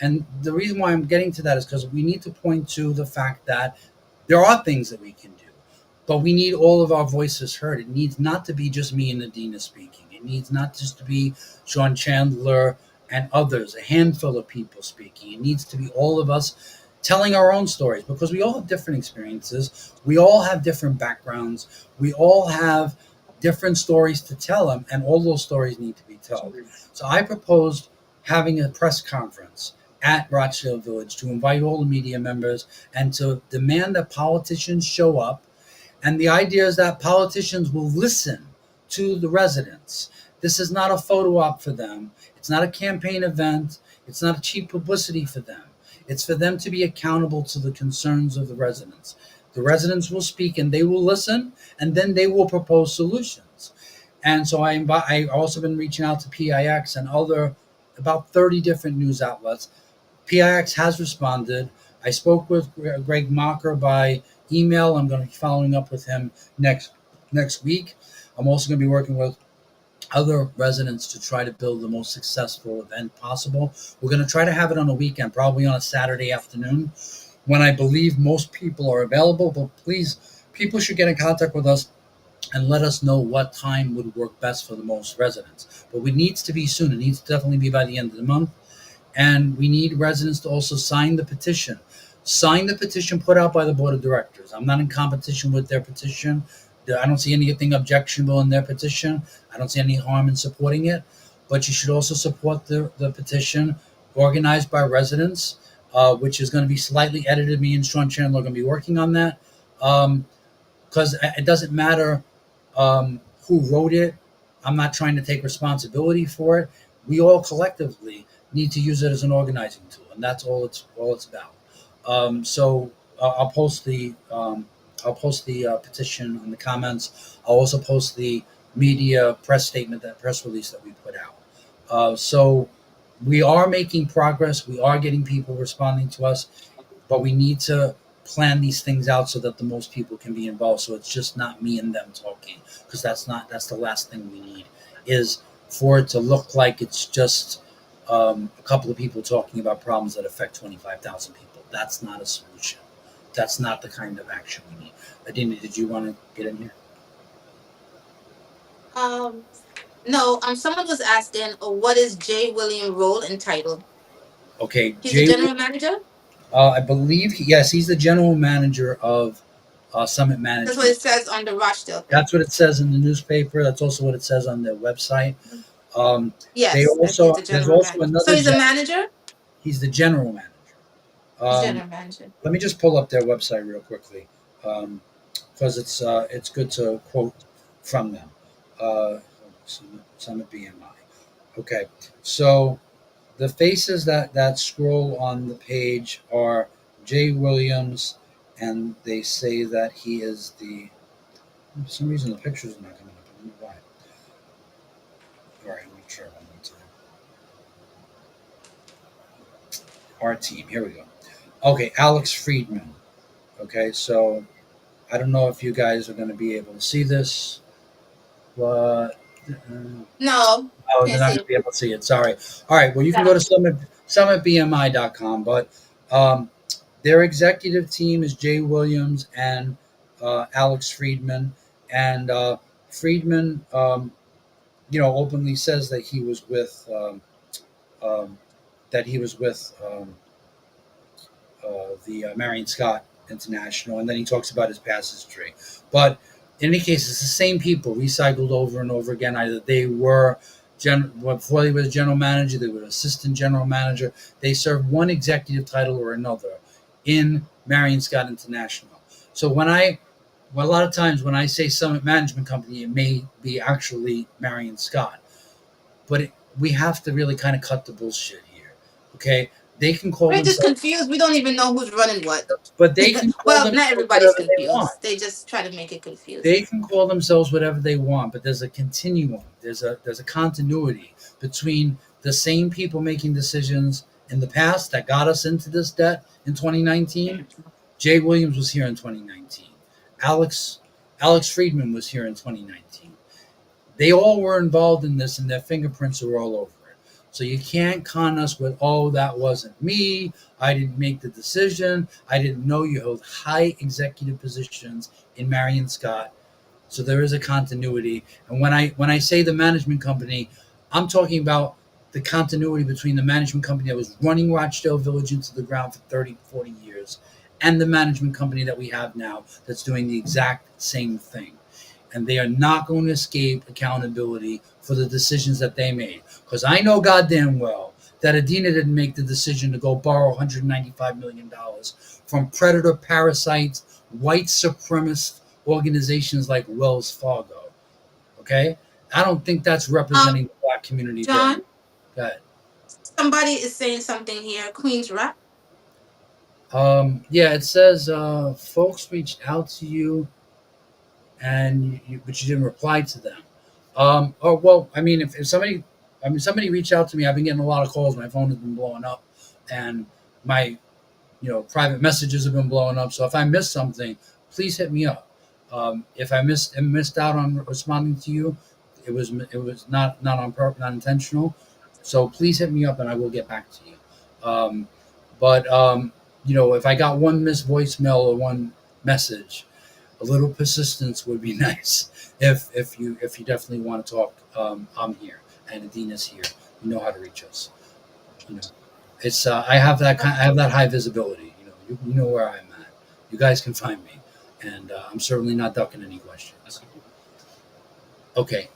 S1: And the reason why I'm getting to that is because we need to point to the fact that there are things that we can do, but we need all of our voices heard. It needs not to be just me and Adena speaking. It needs not just to be Sean Chandler and others, a handful of people speaking. It needs to be all of us telling our own stories, because we all have different experiences. We all have different backgrounds. We all have different stories to tell them, and all those stories need to be told. So I proposed having a press conference at Rochdale Village to invite all the media members and to demand that politicians show up. And the idea is that politicians will listen to the residents. This is not a photo op for them. It's not a campaign event. It's not a cheap publicity for them. It's for them to be accountable to the concerns of the residents. The residents will speak and they will listen, and then they will propose solutions. And so I also been reaching out to PIX and other, about 30 different news outlets. PIX has responded. I spoke with Greg Mocker by email. I'm going to be following up with him next week. I'm also going to be working with other residents to try to build the most successful event possible. We're going to try to have it on a weekend, probably on a Saturday afternoon, when I believe most people are available. But please, people should get in contact with us and let us know what time would work best for the most residents. But it needs to be soon. It needs to definitely be by the end of the month. And we need residents to also sign the petition. Sign the petition put out by the board of directors. I'm not in competition with their petition. I don't see anything objectionable in their petition. I don't see any harm in supporting it. But you should also support the petition organized by residents, which is going to be slightly edited. Me and Sean Chandler are going to be working on that, because it doesn't matter who wrote it. I'm not trying to take responsibility for it. We all collectively need to use it as an organizing tool, and that's all it's about. So I'll post the petition on the comments. I'll also post the media press statement, that press release that we put out. So we are making progress. We are getting people responding to us, but we need to plan these things out so that the most people can be involved. So it's just not me and them talking, because that's the last thing we need, is for it to look like it's just a couple of people talking about problems that affect 25,000 people. That's not a solution. That's not the kind of action we need. Adena, did you want to get in here?
S2: No. Someone was asking, what is J. William role and title?
S1: Okay,
S2: He's the general manager.
S1: I believe yes, he's the general manager of Summit
S2: That's what
S1: Management.
S2: it says on the Rochdale thing.
S1: That's what it says in the newspaper. That's also what it says on their website. They
S2: Yes, that he's
S1: also
S2: the
S1: there's
S2: general
S1: also
S2: manager. So
S1: another
S2: he's a manager.
S1: he's the general manager.
S2: He's
S1: Um,
S2: general manager.
S1: let me just pull up their website real quickly, because it's good to quote from them. Summit BMI. Okay, so the faces that scroll on the page are Jay Williams, and they say that he is the. For some reason, the pictures are not coming up. I don't know why. All right, let me try one more time. Our team. Here we go. Okay, Alex Friedman. Okay, so I don't know if you guys are going to be able to see this, but
S2: No,
S1: oh, they're
S2: can't
S1: not
S2: see
S1: going to
S2: it.
S1: be able to see it. Sorry. All right. Well, you can go
S2: No.
S1: to summitbmi.com, but um, their executive team is Jay Williams and Alex Friedman, and Friedman, openly says that he was with um, the Marion Scott International, and then he talks about his past history. But in any case, it's the same people recycled over and over again. Either they were before they was general manager, they were assistant general manager. They served one executive title or another in Marion Scott International. So a lot of times when I say Summit Management Company, it may be actually Marion Scott, but we have to really kind of cut the bullshit here. Okay, they can call
S2: We're just
S1: themselves
S2: confused. We don't even know who's running what.
S1: but they can call
S2: Well, not
S1: themselves
S2: everybody's
S1: whatever they want.
S2: confused. They just try to make it
S1: They
S2: confusing.
S1: can call themselves whatever they want, but there's a continuum. There's a continuity between the same people making decisions in the past that got us into this debt in 2019. Jay Williams was here in 2019. Alex Alex Friedman was here in 2019. They all were involved in this, and their fingerprints are all over it. So you can't con us with, oh, that wasn't me. I didn't make the decision. I didn't know you held high executive positions in Marion Scott. So there is a continuity. And when I say the management company, I'm talking about the continuity between the management company that was running Rochdale Village into the ground for 30, 40 years and the management company that we have now that's doing the exact same thing, and they are not going to escape accountability for the decisions that they made. Because I know goddamn well that Adena didn't make the decision to go borrow $195 million from predator parasites, white supremacist organizations like Wells Fargo. Okay? I don't think that's
S2: Um,
S1: representing the black community very
S2: John,
S1: well. Go ahead.
S2: somebody is saying something here. Queen's Rap.
S1: Yeah, it says folks reached out to you but you didn't reply to them. Oh well, I mean, if somebody reached out to me, I've been getting a lot of calls. My phone has been blowing up, and my private messages have been blowing up. So if I missed something, please hit me up. If I missed out on responding to you, it was not on purpose, not intentional. So please hit me up, and I will get back to you. But if I got one missed voicemail or one message, a little persistence would be nice. If you definitely want to talk, I'm here, and Adina's here. You know how to reach us. You know, it's I have that high visibility. You know where I'm at. You guys can find me, and I'm certainly not ducking any questions. Okay.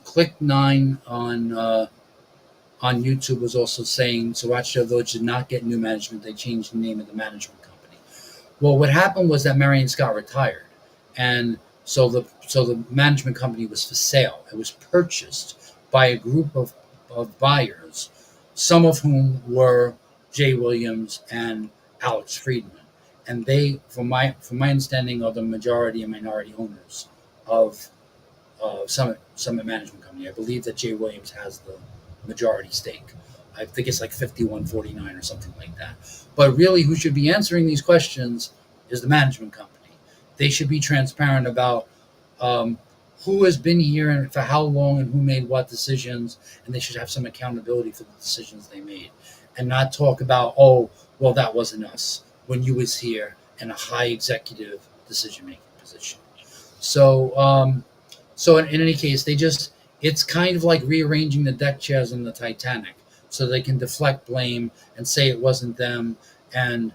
S1: Click 9 on YouTube was also saying so Rochdale Village did not get new management. They changed the name of the management company. Well, what happened was that Marion Scott retired, and so the management company was for sale. It was purchased by a group of buyers, some of whom were Jay Williams and Alex Friedman, and they, from my understanding, are the majority and minority owners of Summit Management Company. I believe that Jay Williams has the majority stake. I think it's like 51-49 or something like that. But really, who should be answering these questions is the management company. They should be transparent about who has been here and for how long and who made what decisions, and they should have some accountability for the decisions they made, and not talk about, oh, well, that wasn't us when you was here in a high executive decision making position. So in any case, it's kind of like rearranging the deck chairs on the Titanic so they can deflect blame and say it wasn't them. And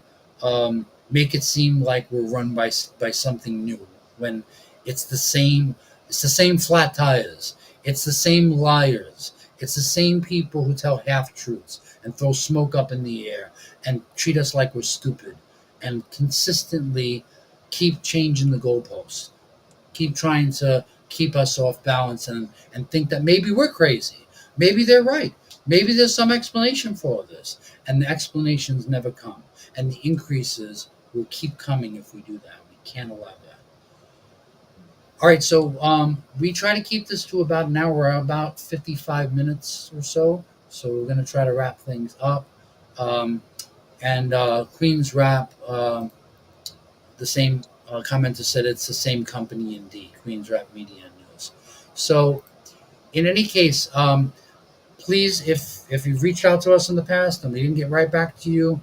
S1: make it seem like we're run by something new when it's the same. It's the same flat tires. It's the same liars. It's the same people who tell half truths and throw smoke up in the air and treat us like we're stupid and consistently keep changing the goalposts, keep trying to keep us off balance and think that maybe we're crazy. Maybe they're right. Maybe there's some explanation for all this. And the explanations never come. And the increases will keep coming if we do that. We can't allow that. All right, so we try to keep this to about an hour, about 55 minutes or so. So we're going to try to wrap things up. Um, and Queen's Wrap, the same commenter said it's the same company indeed, Queen's Wrap Media News. So in any case, please, if you've reached out to us in the past and we didn't get right back to you,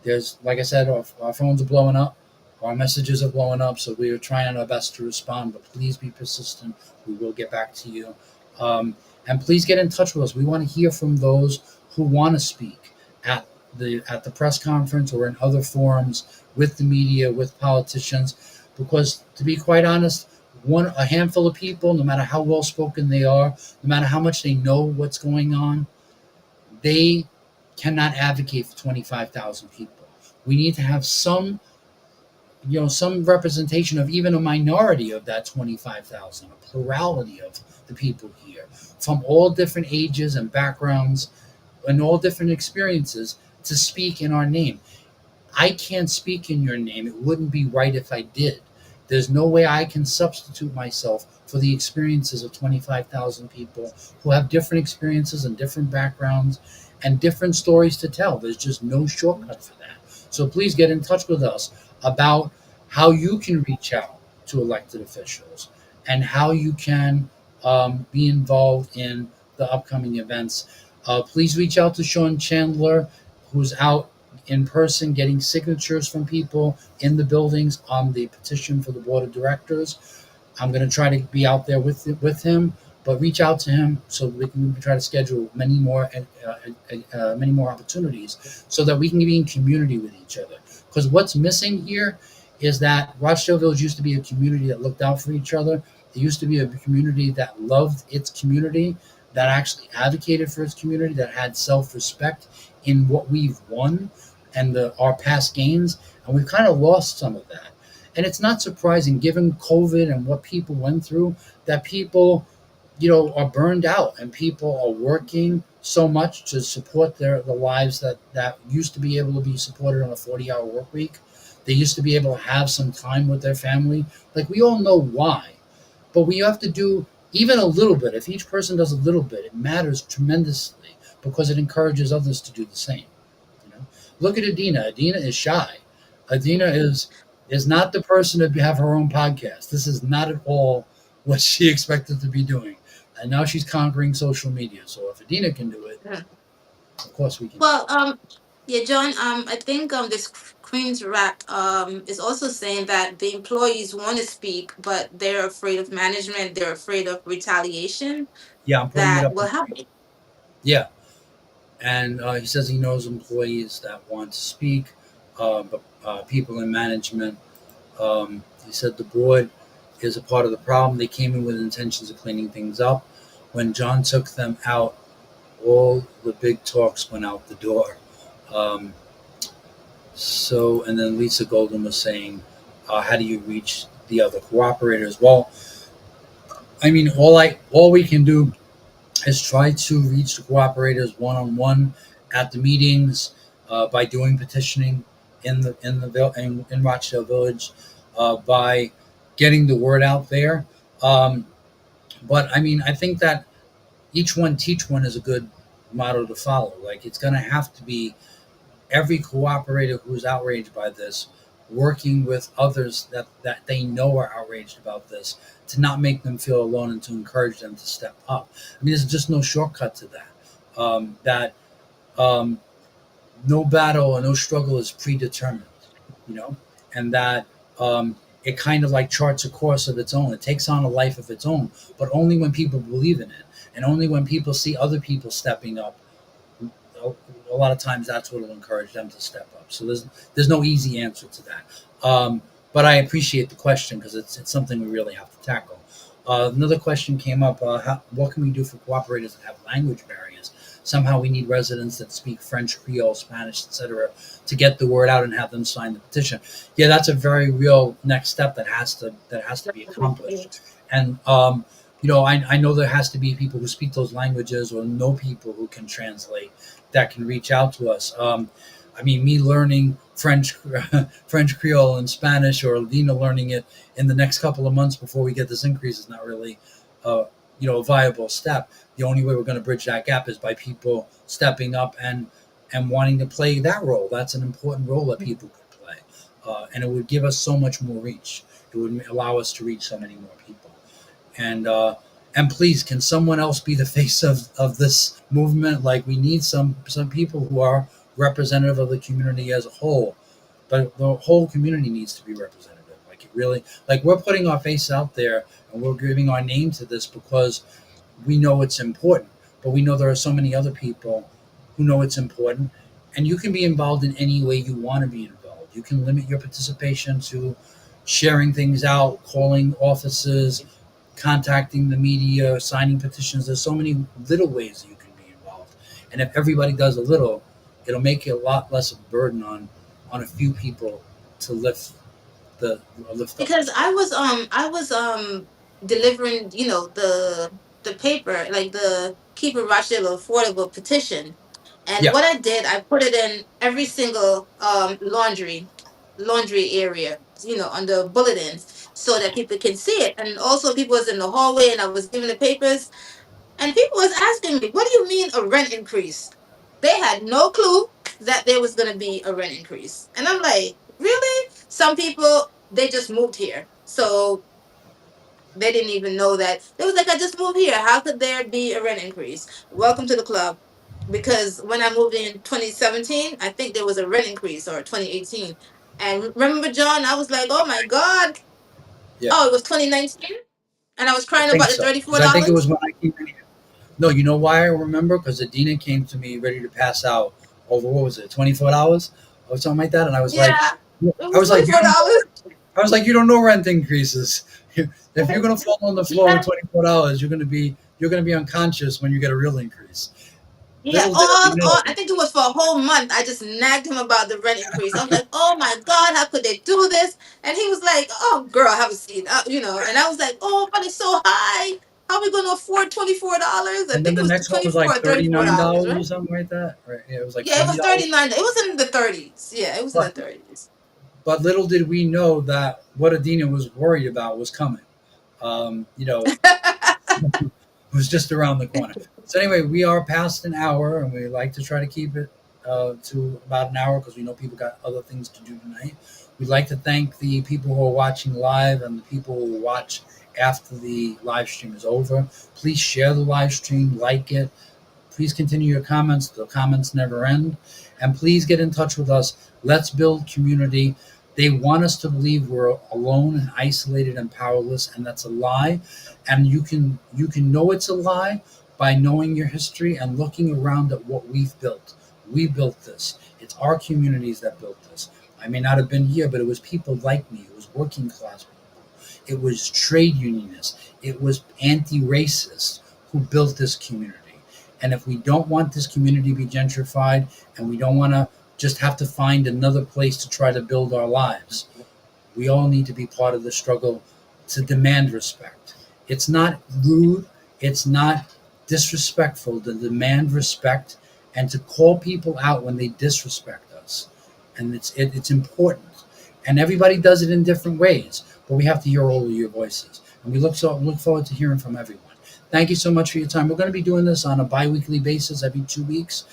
S1: there's, like I said, our phones are blowing up, our messages are blowing up, so we are trying our best to respond. But please be persistent. We will get back to you, and please get in touch with us. We want to hear from those who want to speak at the press conference or in other forums with the media, with politicians, because to be quite honest, a handful of people, no matter how well spoken they are, no matter how much they know what's going on, they cannot advocate for 25,000 people. We need to have some representation of even a minority of that 25,000, a plurality of the people here from all different ages and backgrounds and all different experiences to speak in our name. I can't speak in your name. It wouldn't be right if I did. There's no way I can substitute myself for the experiences of 25,000 people who have different experiences and different backgrounds and different stories to tell. There's just no shortcut for that. So please get in touch with us about how you can reach out to elected officials and how you can be involved in the upcoming events. Please reach out to Sean Chandler, who's out in person getting signatures from people in the buildings on the petition for the board of directors. I'm going to try to be out there with him, but reach out to him so we can try to schedule many more opportunities so that we can be in community with each other. Because what's missing here is that Rochdale Village used to be a community that looked out for each other. It used to be a community that loved its community, that actually advocated for its community, that had self-respect in what we've won and our past gains, and we've kind of lost some of that. And it's not surprising, given COVID and what people went through, that people, are burned out and people are working so much to support the lives that used to be able to be supported on a 40-hour work week. They used to be able to have some time with their family. Like, we all know why, but we have to do even a little bit. If each person does a little bit, it matters tremendously because it encourages others to do the same. Look at Adena. Adena is shy. Adena is not the person to have her own podcast. This is not at all what she expected to be doing. And now she's conquering social media. So if Adena can do it,
S2: Yeah.
S1: of course we can.
S2: Well, yeah, John. I think this Queen's Rat is also saying that the employees want to speak, but they're afraid of management. They're afraid of retaliation
S1: Yeah, I'm putting it
S2: that
S1: up.
S2: will happen.
S1: Yeah. And he says he knows employees that want to speak, but people in management. He said the board is a part of the problem. They came in with intentions of cleaning things up. When John took them out, all the big talks went out the door. Um, and then Lisa Golden was saying, how do you reach the other cooperators? Well, I mean, all we can do is try to reach the cooperators one-on-one at the meetings, by doing petitioning in Rochdale Village, by getting the word out there. But I mean, I think that each one teach one is a good motto to follow. Like, it's going to have to be every cooperator who's outraged by this working with others that they know are outraged about this, to not make them feel alone and to encourage them to step up. I mean, there's just no shortcut to that. Um, no battle or no struggle is predetermined, you know, and that it kind of like charts a course of its own. It takes on a life of its own, but only when people believe in it, and only when people see other people stepping up a lot of times that's what will encourage them to step up. So there's no easy answer to that. But I appreciate the question because it's something we really have to tackle. Another question came up: what can we do for cooperators that have language barriers? Somehow we need residents that speak French, Creole, Spanish, etc., to get the word out and have them sign the petition. Yeah, that's a very real next step that has to be accomplished. And I know there has to be people who speak those languages or know people who can translate that can reach out to us. I mean, me learning French, French Creole and Spanish, or Lena learning it in the next couple of months before we get this increase is not really, a viable step. The only way we're going to bridge that gap is by people stepping up and wanting to play that role. That's an important role that people could play, and it would give us so much more reach. It would allow us to reach so many more people. And please, can someone else be the face of this movement? Like, we need some people who are representative of the community as a whole, but the whole community needs to be representative. Like, it really, like, we're putting our face out there and we're giving our name to this because we know it's important, but we know there are so many other people who know it's important, and you can be involved in any way you want to be involved. You can limit your participation to sharing things out, calling offices, contacting the media, signing petitions. There's so many little ways you can be involved, and if everybody does a little, it'll make it a lot less of a burden on a few people to the lift up.
S2: Because I was delivering, the paper, like the Keep It Rochdale Affordable petition. And
S1: Yeah,
S2: what I did, I put it in every single laundry area, on the bulletins, so that people can see it. And also people was in the hallway and I was giving the papers, and people was asking me, what do you mean a rent increase? They had no clue that there was going to be a rent increase. And I'm like, really? Some people, they just moved here. So they didn't even know that. They was like, I just moved here. How could there be a rent increase? Welcome to the club. Because when I moved in 2017, I think there was a rent increase, or 2018. And remember, John, I was like, oh my God.
S1: yeah,
S2: Oh, it was 2019? And I was
S1: I
S2: crying
S1: think
S2: about the
S1: so, because I think it was
S2: $34?
S1: when I came in. No, you know why I remember? Because Adina came to me ready to pass out over, what was it, 24 hours or something like that, and I was like,
S2: Yeah, it
S1: I
S2: was
S1: was like, you don't know.
S2: $24.
S1: I was like, you don't know rent increases. If you're gonna fall on the floor in
S2: Yeah,
S1: 24 hours, you're gonna be unconscious when you get a real increase.
S2: yeah.
S1: Little did we
S2: All,
S1: know.
S2: I think it was for a whole month. I just nagged him about the rent increase. I was like, "Oh my God, how could they do this?" And he was like, "Oh, girl, have a seat." And I was like, "Oh, but it's so high. How are we going to afford $24?" I
S1: And then
S2: think it
S1: the
S2: was
S1: next one was
S2: 24
S1: like
S2: or $34,
S1: $39 or
S2: right?
S1: something like that. Right? Yeah, it was like
S2: Yeah, it was
S1: $40.
S2: 39. It was in the 30s. Yeah, it was in the
S1: Right.
S2: 30s.
S1: But little did we know that what Adina was worried about was coming. You know, it was just around the corner. So anyway, we are past an hour, and we like to try to keep it to about an hour because we know people got other things to do tonight. We'd like to thank the people who are watching live and the people who will watch after the live stream is over. Please share the live stream, like it. Please continue your comments. The comments never end. And please get in touch with us. Let's build community. They want us to believe we're alone and isolated and powerless, and that's a lie. And you can know it's a lie by knowing your history and looking around at what we've built. We built this. It's our communities that built this. I may not have been here, but it was people like me. It was working class people. It was trade unionists. It was anti-racist who built this community. And if we don't want this community to be gentrified, and we don't want to just have to find another place to try to build our lives, we all need to be part of the struggle to demand respect. It's not rude, it's not disrespectful to demand respect and to call people out when they disrespect us. And it's important. And everybody does it in different ways, but we have to hear all of your voices. And we look forward to hearing from everyone. Thank you so much for your time. We're going to be doing this on a bi-weekly basis every 2 weeks.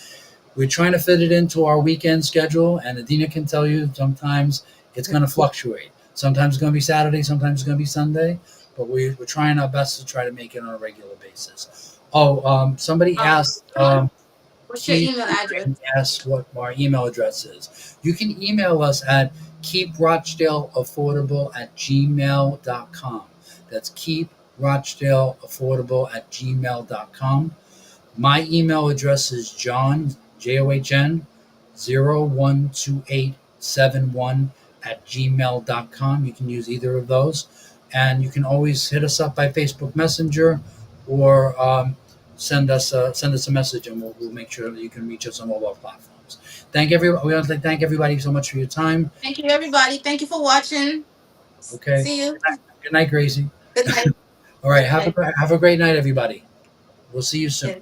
S1: We're trying to fit it into our weekend schedule, and Adina can tell you sometimes it's going to fluctuate. Sometimes it's going to be Saturday, sometimes it's going to be Sunday, but we're trying our best to try to make it on a regular basis. Oh, somebody asked,
S2: John, what's your
S1: Chief
S2: email address?
S1: asked what our email address is. You can email us at keeprochdaleaffordable@gmail.com. That's keeprochdaleaffordable@gmail.com. My email address is John, JOHN012871 You can use either of those. And you can always hit us up by Facebook Messenger, or send us a message, and we'll make sure that you can reach us on all our platforms. We want to thank everybody so much for your time.
S2: Thank you, everybody. Thank you for watching.
S1: Okay.
S2: See you.
S1: Good night, Gracie.
S2: Good night.
S1: All right.
S2: Good night.
S1: Have a great night, everybody. We'll see you soon.
S2: Yes.